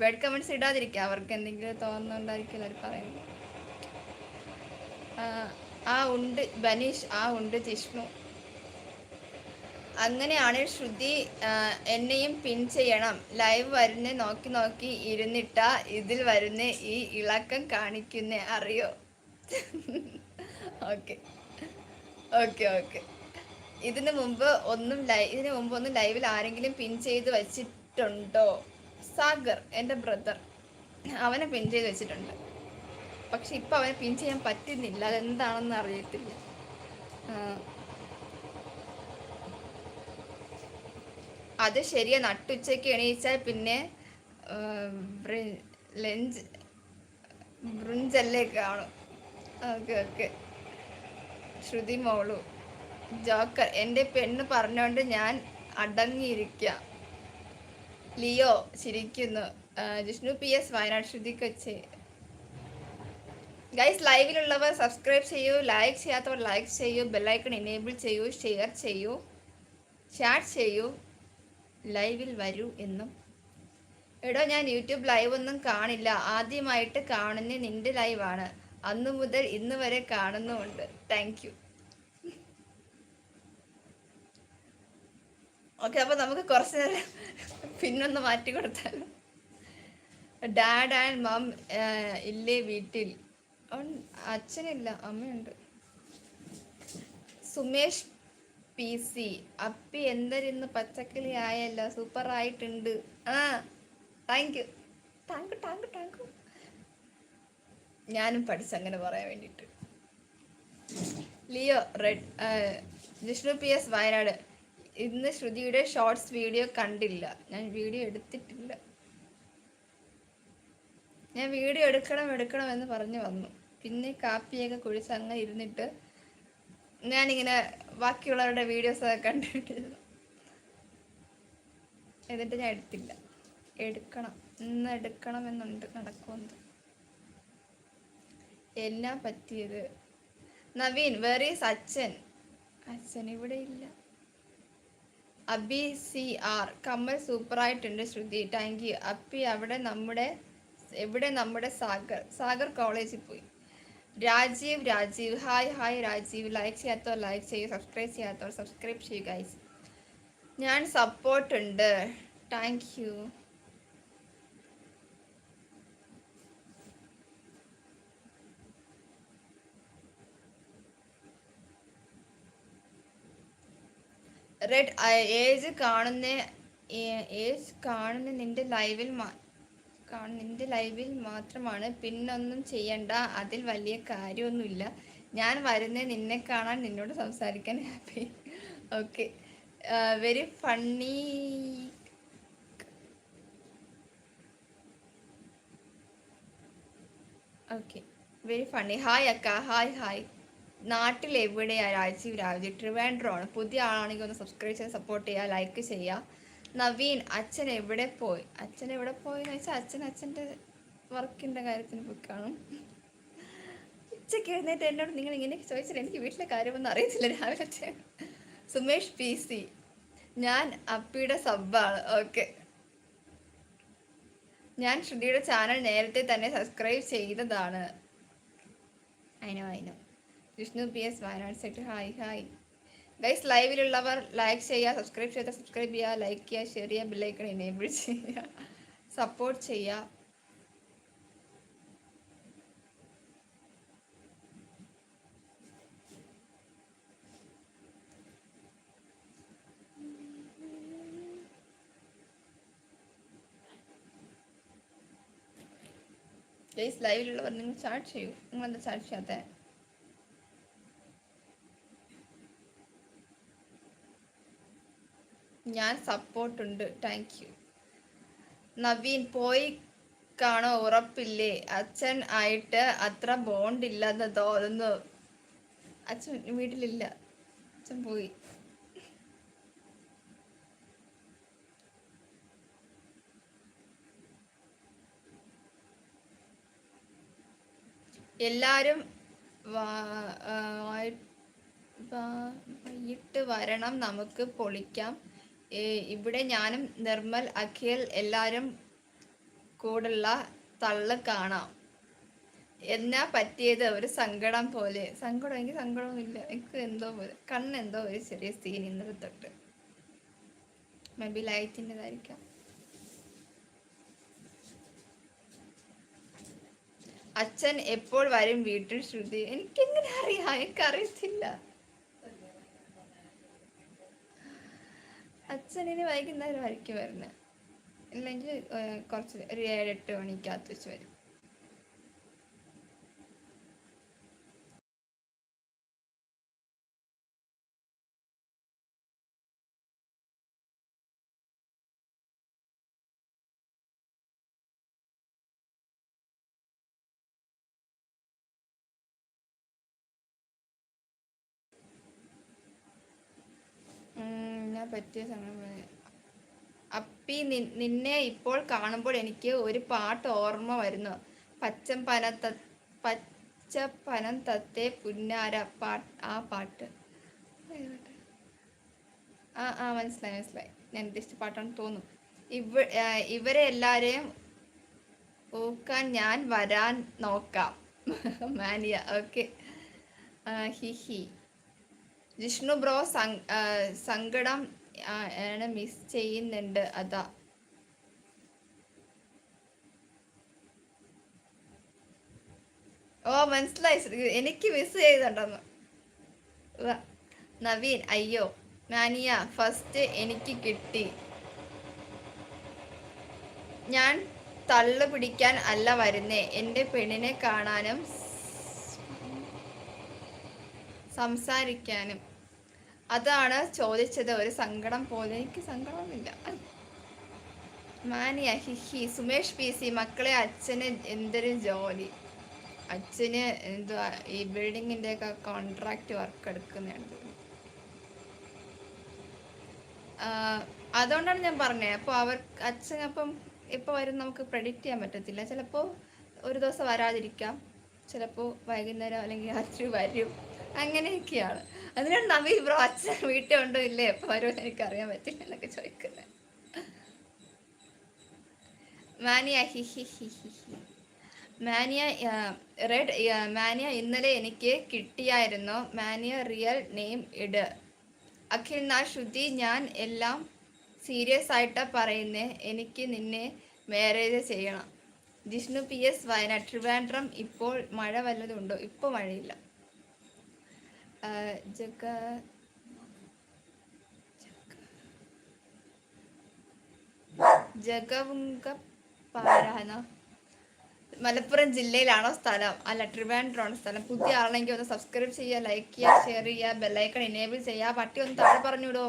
വേർഡ് കമൻസ് ഇടാതിരിക്കുക, അവർക്ക് എന്തെങ്കിലും തോന്നുന്നുണ്ടായിരിക്കും അവർ പറയുന്നത്. ആ ഉണ്ട് ബനീഷ്, ആ ഉണ്ട് ജിഷ്ണു. അങ്ങനെയാണ് ശ്രുതി എന്നെയും പിൻ ചെയ്യണം. ലൈവ് വരുന്ന നോക്കി നോക്കി ഇരുന്നിട്ടാ ഇതിൽ വരുന്ന ഈ ഇളക്കം കാണിക്കുന്നേ, അറിയോ? Okay okay okay. ഇതിനു മുമ്പ് ഒന്നും ലൈവിൽ ആരെങ്കിലും പിൻ ചെയ്ത് വെച്ചിട്ടുണ്ടോ? സാഗർ, എൻ്റെ ബ്രദർ, അവനെ പിൻ ചെയ്ത് വെച്ചിട്ടുണ്ട്. പക്ഷെ ഇപ്പം അവനെ പിൻ ചെയ്യാൻ പറ്റുന്നില്ല, അതെന്താണെന്ന് അറിയത്തില്ല. അത് ശരിയാ, നട്ടുച്ചയ്ക്ക് എണീച്ചാൽ പിന്നെ ലഞ്ച് ബ്രിഞ്ചല്ലേ കാണും. Okay okay. ശ്രുതി മോളു ജോക്കർ എൻ്റെ പെണ്ണ് പറഞ്ഞോണ്ട് ഞാൻ അടങ്ങിയിരിക്കാം. ലിയോ ചിരിക്കുന്നു. Jishnu P S Wayanad. ശ്രുതി കൊച്ചെ. ഗൈസ്, ലൈവിലുള്ളവർ സബ്സ്ക്രൈബ് ചെയ്യൂ, ലൈക്ക് ചെയ്യാത്തവർ ലൈക്ക് ചെയ്യൂ, ബെല്ലൈക്കൺ എനേബിൾ ചെയ്യൂ, ഷെയർ ചെയ്യൂ, ചാറ്റ് ചെയ്യൂ, ലൈവിൽ വരൂ എന്നും. എടോ ഞാൻ യൂട്യൂബ് ലൈവ് ഒന്നും കാണില്ല, ആദ്യമായിട്ട് കാണുന്ന നിന്റെ ലൈവാണ്. അന്നു മുതൽ ഇന്ന് വരെ കാണുന്നുമുണ്ട്. Thank you. ഓക്കെ, അപ്പോൾ നമുക്ക് കുറച്ച് നേരം പിന്നൊന്ന് മാറ്റി കൊടുത്താലോ? ഡാഡ് ആൻഡ് മം ഇല്ലേ വീട്ടിൽ? അച്ഛനില്ല, അമ്മയുണ്ട്. സുമേഷ് പി സി അപ്പി എന്തരിന്ന് പച്ചക്കിളി ആയല്ല, സൂപ്പർ ആയിട്ടുണ്ട്. Thank you thank you thank you thank U. ഞാനും പഠിച്ചങ്ങനെ പറയാൻ വേണ്ടിയിട്ട്. Leo red. Jishnu P S Wayanad. ഇന്ന് ശ്രുതിയുടെ ഷോർട്സ് വീഡിയോ കണ്ടില്ല. ഞാൻ വീഡിയോ എടുത്തിട്ടില്ല. ഞാൻ വീഡിയോ എടുക്കണം എന്ന് പറഞ്ഞു വന്നു. പിന്നെ കാപ്പിയൊക്കെ കുഴിച്ച് അങ്ങനെ ഇരുന്നിട്ട് ഞാനിങ്ങനെ ബാക്കിയുള്ളവരുടെ വീഡിയോസൊക്കെ കണ്ടിട്ടിരുന്നു. എന്നിട്ട് ഞാൻ എടുത്തില്ല. ഇന്ന് എടുക്കണമെന്നുണ്ട്, നടക്കുമെന്ന്. എല്ലാം പറ്റിയത്. നവീൻ വേർ ഈസ് അച്ഛൻ? അച്ഛൻ ഇവിടെ ഇല്ല. അബി സി ആർ കമ്മൽ സൂപ്പറായിട്ടുണ്ട് ശ്രുതി. Thank you. അപ്പി എവിടെ നമ്മുടെ സാഗർ കോളേജിൽ പോയി. രാജീവ് ഹായ് രാജീവ്. ലൈക്ക് ചെയ്യാത്തവർ ലൈക്ക് ചെയ്യൂ, സബ്സ്ക്രൈബ് ചെയ്യാത്തവർ സബ്സ്ക്രൈബ് ചെയ്യൂ ഗൈസ്. ഞാൻ സപ്പോർട്ട് ഉണ്ട്. Thank you. റെഡ് ഏജ് കാണുന്ന നിന്റെ ലൈവിൽ മാത്രമാണ്. പിന്നൊന്നും ചെയ്യണ്ട, അതിൽ വലിയ കാര്യമൊന്നുമില്ല. ഞാൻ വരുന്നേ നിന്നെ കാണാൻ, നിന്നോട് സംസാരിക്കാൻ. Happy. Okay. Very funny. Okay, very funny. Hi അക്ക. ഹായ്. നാട്ടിൽ എവിടെയാ? രാജീവ്. ട്രിവാൻഡ്രമാണ്. പുതിയ ആളാണെങ്കിൽ ഒന്ന് സബ്സ്ക്രൈബ് ചെയ്ത് സപ്പോർട്ട് ചെയ്യുക, ലൈക്ക് ചെയ്യുക. നവീൻ അച്ഛൻ എവിടെ പോയി എന്ന് വെച്ചാൽ അച്ഛൻ്റെ വർക്കിൻ്റെ കാര്യത്തിന് പോയി കാണും. ഉച്ചയ്ക്ക് എഴുന്നേറ്റ് എന്നോട് നിങ്ങൾ ഇങ്ങനെ ചോദിച്ചാൽ എനിക്ക് വീട്ടിലെ കാര്യമൊന്നും അറിയത്തില്ല രാവിലെ. സുമേഷ് പി സി ഞാൻ അപ്പിയുടെ സബ്ബാണ്. ഓക്കെ. ഞാൻ ശ്രുതിയുടെ ചാനൽ നേരത്തെ തന്നെ സബ്സ്ക്രൈബ് ചെയ്തതാണ്. അതിനോ Vishnu P S Wayanad set. Hi guys, ലൈവിലുള്ളവർ ലൈക്ക് ചെയ്യുക, സബ്സ്ക്രൈബ് ചെയ്യുക, ലൈക്ക് ചെയ്യുക, ഷെയർ ചെയ്യുക, ബെല്ലൈക്കൺ എനേബിൾ ചെയ്യുക, സപ്പോർട്ട് ചെയ്യാം. ഗൈസ് ലൈവിലുള്ളവർ നിങ്ങൾ ചാറ്റ് ചെയ്യൂ. നിങ്ങൾ എന്താ ചാറ്റ് ചെയ്യാത്ത? ഞാൻ സപ്പോർട്ട് ഉണ്ട്. Thank you. നവീൻ പോയി കാണോ? ഉറപ്പില്ലേ? അച്ഛൻ ആയിട്ട് അത്ര ബോണ്ട് ഇല്ലെന്ന് തോന്നുന്നു. അച്ഛൻ വീട്ടിലില്ല, അച്ഛൻ പോയി. എല്ലാരും വൈകിട്ട് വരണം, നമുക്ക് പൊളിക്കാം. ഇവിടെ ഞാനും നിർമ്മൽ, അഖിൽ എല്ലാരും കൂടുള്ള തള്ളു കാണാം. എന്നാ പറ്റിയത്? ഒരു സങ്കടം പോലെ. സങ്കടം? എനിക്ക് സങ്കടമൊന്നുമില്ല. എനിക്ക് എന്തോ പോലെ കണ്ണെന്തോ ഒരു ചെറിയ സീൻ ഇന്നലെ തൊട്ട്. മേ ബി ലൈറ്റിൻ്റെതായിരിക്കാം. അച്ഛൻ എപ്പോൾ വരും വീട്ടിൽ? ശ്രുതി എനിക്കെങ്ങനെ അറിയാം? എനിക്കറിയത്തില്ല. അച്ഛനിന് വൈകുന്നേരം ആയിരിക്കും വരുന്നത്. ഇല്ലെങ്കിൽ കുറച്ച് ഒരു 7-8 മണിക്കകത്ത് വെച്ച് വരും. പറ്റിയ സമയം അപ്പി, നിന്നെ ഇപ്പോൾ കാണുമ്പോൾ എനിക്ക് ഒരു പാട്ട് ഓർമ്മ വരുന്നു. പച്ചപ്പനം തത്തേ പുന്നാര ആ പാട്ട്. മനസ്സിലായി. ഞാൻ ഉദ്ദേശിച്ച പാട്ടാണ് തോന്നുന്നു. ഇവരെ എല്ലാരെയും ഊക്കാൻ ഞാൻ വരാൻ നോക്കാം. മാനിയ. ഓക്കെ. ഹി ജിഷ്ണു ബ്രോ സങ്കടം ആണ്, മിസ് ചെയ്യുന്നുണ്ട്. അതാ. ഓ മനസ്സിലായി. എനിക്ക് മിസ് ചെയ്തുണ്ടെന്ന്. നവീൻ അയ്യോ മാനിയ ഫസ്റ്റ് എനിക്ക് കിട്ടി. ഞാൻ തള്ളു പിടിക്കാൻ അല്ല വരുന്നേ, എൻ്റെ പെണ്ണിനെ കാണാനും സംസാരിക്കാനും. അതാണ് ചോദിച്ചത്. ഒരു സങ്കടം പോലെ. എനിക്ക് സങ്കടമൊന്നുമില്ല. മാനിയ ഹിഹി. സുമേഷ് PC മക്കളെ അച്ഛന് എന്തൊരു ജോലി? അച്ഛന് എന്തുവാ ഈ ബിൽഡിങ്ങിന്റെ ഒക്കെ കോൺട്രാക്ട് വർക്ക് എടുക്കുന്നതാണ്. അതുകൊണ്ടാണ് ഞാൻ പറഞ്ഞത്. അപ്പോൾ അച്ഛൻ അപ്പം ഇപ്പോൾ വരും നമുക്ക് പ്രെഡിക്റ്റ് ചെയ്യാൻ പറ്റത്തില്ല. ചിലപ്പോൾ ഒരു ദിവസം വരാതിരിക്കാം, ചിലപ്പോൾ വൈകുന്നേരം അല്ലെങ്കിൽ രാത്രി വരും. അങ്ങനെയൊക്കെയാണ്. അതിനാണ് നവീൻ ബ്രോ അച്ഛൻ വീട്ടിൽ ഉണ്ടോ ഇല്ലേ, എപ്പോൾ വരുമെന്ന് എനിക്കറിയാൻ പറ്റില്ല എന്നൊക്കെ ചോദിക്കുന്നത്. മാനിയ മാനിയ റെഡ്. മാനിയ ഇന്നലെ എനിക്ക് കിട്ടിയായിരുന്നു. മാനിയ റിയൽ നെയിം ഇട്. അഖിൽ നാ ശ്രുതി, ഞാൻ എല്ലാം സീരിയസ് ആയിട്ടാ പറയുന്നേ. എനിക്ക് നിന്നെ മാരേജ് ചെയ്യണം. ജിഷ്ണു PS വയനാട്. ട്രിവാൻഡ്രം ഇപ്പോൾ മഴ വല്ലതും ഉണ്ടോ? ഇപ്പോൾ മഴയില്ല. ജഗവുങ്കപ്പാറ മലപ്പുറം ജില്ലയിലാണോ സ്ഥലം? അല്ല, ട്രിവാൻഡ്രമാണ് സ്ഥലം. പുതിയ ആളെങ്കിൽ ഒന്ന് സബ്സ്ക്രൈബ് ചെയ്യുക, ലൈക്ക് ചെയ്യുക, ഷെയർ ചെയ്യുക, ബെല്ലൈക്കൺ എനേബിൾ ചെയ്യുക. പട്ടി ഒന്ന് താഴെ പറഞ്ഞുവിടോ.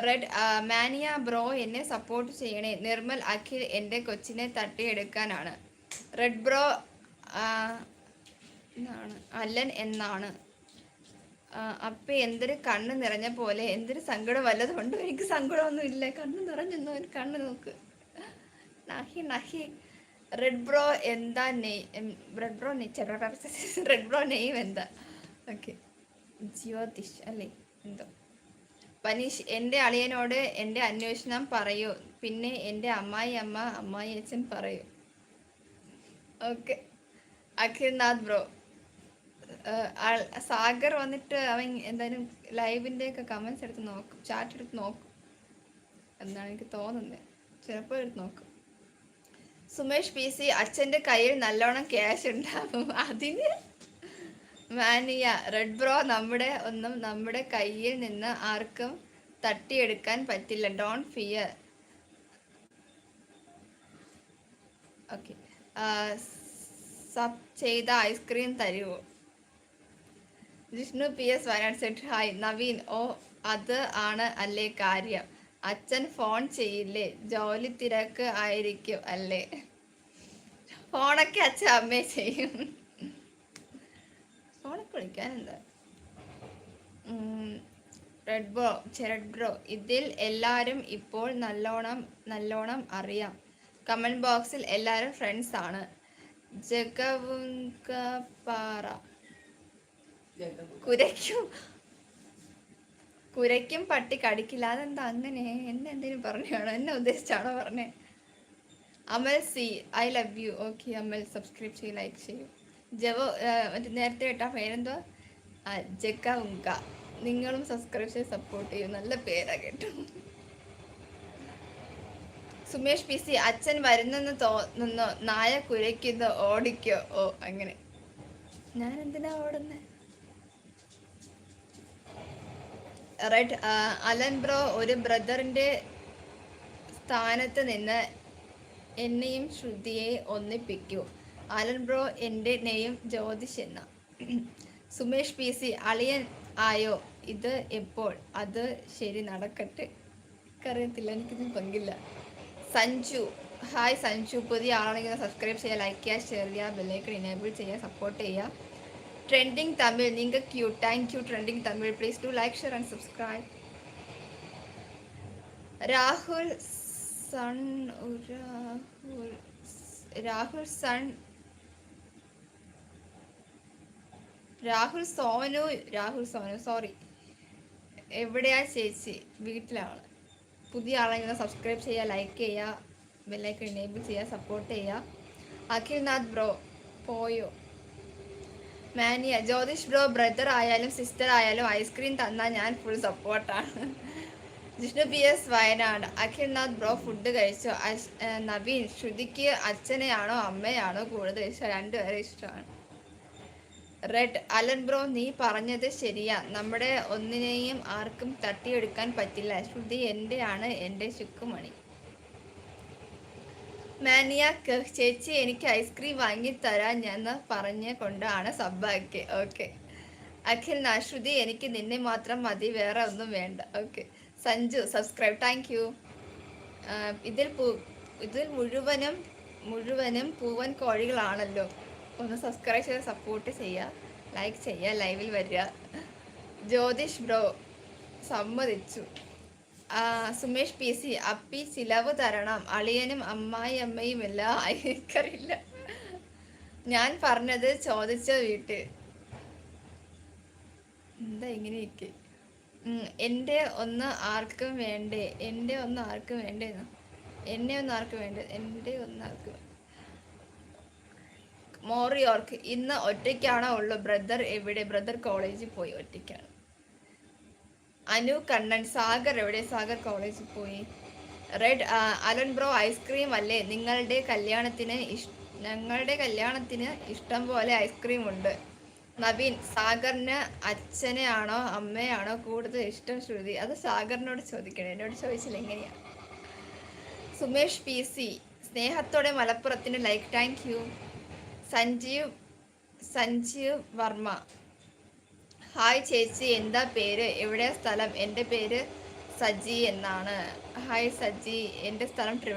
റെഡ്. മാനിയ ബ്രോ എന്നെ സപ്പോർട്ട് ചെയ്യണേ. നിർമ്മൽ അഖിൽ എൻ്റെ കൊച്ചിനെ തട്ടിയെടുക്കാനാണ്. റെഡ് ബ്രോ എന്നാണ് അല്ലൻ എന്നാണ്. അപ്പൊ എന്തൊരു കണ്ണ് നിറഞ്ഞ പോലെ. എന്തൊരു സങ്കടം വല്ലതുണ്ടോ? എനിക്ക് സങ്കടമൊന്നും ഇല്ല. കണ്ണ് നിറഞ്ഞെന്നോ? ഒരു കണ്ണ് നോക്ക്. നഹി. റെഡ് ബ്രോ എന്താ നെയ്? റെഡ് ബ്രോ നെയ്വ് എന്താ? ഓക്കെ. ജ്യോതിഷ് അല്ലേ എന്തോ. പനീഷ്, എൻ്റെ അളിയനോട് എൻ്റെ അന്വേഷണം പറയൂ, പിന്നെ എൻ്റെ അമ്മായി അമ്മ അമ്മായി അച്ഛൻ പറയൂ. ഓക്കെ. അഖിൽനാഥ് ബ്രോ, സാഗർ വന്നിട്ട് അവൻ എന്തായാലും ലൈവിൻ്റെ ഒക്കെ കമൻസ് എടുത്ത് നോക്കും, ചാറ്റ് എടുത്ത് നോക്കും എന്നാണ് എനിക്ക് തോന്നുന്നത്. ചിലപ്പോൾ എടുത്ത് നോക്കും. സുമേഷ് പി സി, അച്ഛൻ്റെ കയ്യിൽ നല്ലോണം ക്യാഷ് ഉണ്ടാവും, അതിന് മാനിയ. റെഡ് ബ്രോ, നമ്മുടെ കയ്യിൽ നിന്ന് ആർക്കും തട്ടിയെടുക്കാൻ പറ്റില്ല, ഡോണ്ട് ഫിയർ. ഓക്കെ. സബ് ചെയ്ത ഐസ്ക്രീം തരുമോ? Jishnu P S Wayanad set hi. Naveen, oh അത് ആണ് അല്ലേ കാര്യം, അച്ഛൻ ഫോൺ ചെയ്യില്ലേ, ജോലി തിരക്ക് ആയിരിക്കും അല്ലേ? ഫോണൊക്കെ അച്ഛൻ അമ്മയെ ചെയ്യും, ഫോണൊക്കെ വിളിക്കാൻ എന്താ. റെഡ് ബ്രോ, ഇതിൽ എല്ലാവരും ഇപ്പോൾ നല്ലോണം അറിയാം. കമന്റ് ബോക്സിൽ എല്ലാവരും ഫ്രണ്ട്സ് ആണ്. ജഗവുങ്കപ്പാറ കുരയ്ക്കും പട്ടി കടിക്കില്ല, അതെന്താ അങ്ങനെ? എന്നെ എന്തെങ്കിലും പറഞ്ഞാണോ, എന്നെ ഉദ്ദേശിച്ചാണോ പറഞ്ഞേ? Amal C, I love you. Okay Amal, subscribe ചെയ്യും, ലൈക്ക് ചെയ്യും. നേരത്തെ കേട്ടാ പേരെന്തോ? ജഗവുങ്ക. നിങ്ങളും സബ്സ്ക്രൈബ് ചെയ്ത് സപ്പോർട്ട് ചെയ്യും, നല്ല പേരാ കേട്ടോ. സുമേഷ് പി സി, അച്ഛൻ വരുന്നെന്ന് തോന്നുന്നു, നായ കുരയ്ക്കുന്നു, ഓടിക്കോ? ഓ അങ്ങനെ. ഞാൻ എന്തിനാ ഓടുന്നേ? റൈറ്റ്. അലൻ ബ്രോ, ഒരു ബ്രദറിന്റെ സ്ഥാനത്ത് നിന്ന് എന്നെയും ശ്രുതിയെ ഒന്നിപ്പിക്കൂ. അലൻ ബ്രോ, എൻ്റെ നെയ്യും ജ്യോതിഷ് എന്ന. സുമേഷ് പി സി, അളിയൻ ആയോ? ഇത് എപ്പോൾ? അത് ശരി, നടക്കട്ടെ. എനിക്കറിയത്തില്ല, എനിക്കിതിന് പങ്കില്ല. സഞ്ജു, ഹായ് സഞ്ജു. പുതിയ ആളാണെങ്കിൽ സബ്സ്ക്രൈബ് ചെയ്യുക, ലൈക്ക് ചെയ്യുക, ഷെയർ ചെയ്യുക, ബെല്ലൈക്കൺ ഇനേബിൾ ചെയ്യുക, സപ്പോർട്ട് ചെയ്യുക. ട്രെൻഡിങ് തമിഴ്, നിങ്ങൾ cute. Thank you trending Tamil. Please do like, share and subscribe. Rahul Sonu sorry. എവിടെയാ ചേച്ചി? വീട്ടിലാണ്. പുതിയ ആളെങ്കിലും സബ്സ്ക്രൈബ് ചെയ്യുക, ലൈക്ക് ചെയ്യുക, ബെല്ലൈക്കൺ എനേബിൾ ചെയ്യുക, സപ്പോർട്ട് ചെയ്യുക. അഖിൽനാഥ് ബ്രോ പോയോ? മാനിയ, ജ്യോതിഷ് ബ്രോ, ബ്രദർ ആയാലും സിസ്റ്റർ ആയാലും ഐസ്ക്രീം തന്നാൽ ഞാൻ ഫുൾ സപ്പോർട്ടാണ്. Jishnu P S Wayanad. Akhilnath bro, food കഴിച്ചോ? നവീൻ, ശ്രുതിക്ക് അച്ഛനെയാണോ അമ്മയാണോ കൂടുതൽ ഇഷ്ടം? രണ്ടുപേരെ ഇഷ്ടമാണ്. റെഡ്, അലൻ ബ്രോ, നീ പറഞ്ഞത് ശരിയാ, നമ്മുടെ ഒന്നിനെയും ആർക്കും തട്ടിയെടുക്കാൻ പറ്റില്ല, ശ്രുതി എൻ്റെയാണ്, എൻ്റെ ചുക്കുമണി. മാനിയ, ചേച്ചി എനിക്ക് ഐസ്ക്രീം വാങ്ങിത്തരാൻ എന്ന് പറഞ്ഞ് കൊണ്ടാണ് സബ്ബാക്കി. ഓക്കെ. അഖിൽ, ശ്രുതി എനിക്ക് നിന്നെ മാത്രം മതി, വേറെ ഒന്നും വേണ്ട. Okay. Sanju, subscribe, thank you. ഇതിൽ മുഴുവനും പൂവൻ കോഴികളാണല്ലോ. ഒന്ന് സബ്സ്ക്രൈബ് ചെയ്ത് സപ്പോർട്ട് ചെയ്യുക, ലൈക്ക് ചെയ്യുക, ലൈവിൽ വരിക. ജ്യോതിഷ് ബ്രോ സമ്മതിച്ചു. സുമേഷ് പി സി, അപ്പി ചിലവ് തരണം, അളിയനും അമ്മായി അമ്മയും എല്ലാം എനിക്കറിയില്ല. ഞാൻ പറഞ്ഞത് ചോദിച്ച വീട്ടിൽ. എന്താ ഇങ്ങനെയൊക്കെ? എൻ്റെ ഒന്ന് ആർക്കും വേണ്ടേ? എൻ്റെ ഒന്ന് ആർക്കും വേണ്ടേന്നോ? എന്നെ ഒന്ന് ആർക്കും വേണ്ടേ? എൻ്റെ ഒന്ന് ആർക്കും. മോറിയോർക്ക്, ഇന്ന് ഒറ്റയ്ക്കാണോ ഉള്ളു? ബ്രദർ എവിടെ? ബ്രദർ കോളേജിൽ പോയി, ഒറ്റയ്ക്കാണ്. അനു കണ്ണൻ, സാഗർ എവിടെ? സാഗർ കോളേജിൽ പോയി. റെഡ്, അലൻ ബ്രോ, ഐസ്ക്രീം അല്ലേ? ഞങ്ങളുടെ കല്യാണത്തിന് ഇഷ്ടം പോലെ ഐസ്ക്രീം ഉണ്ട്. നവീൻ, സാഗറിന് അച്ഛനെയാണോ അമ്മയാണോ കൂടുതൽ ഇഷ്ടം? ശ്രുതി, അത് സാഗറിനോട് ചോദിക്കണേ, എന്നോട് ചോദിച്ചില്ല എങ്ങനെയാ. സുമേഷ് പി സി, സ്നേഹത്തോടെ മലപ്പുറത്തിന് like, thank you. Sanjeev Varma, hi ചേച്ചി, എന്താ പേര്, എവിടെയാ സ്ഥലം? എൻ്റെ പേര് സജി എന്നാണ്. ഹായ് സജി, എൻ്റെ സ്ഥലം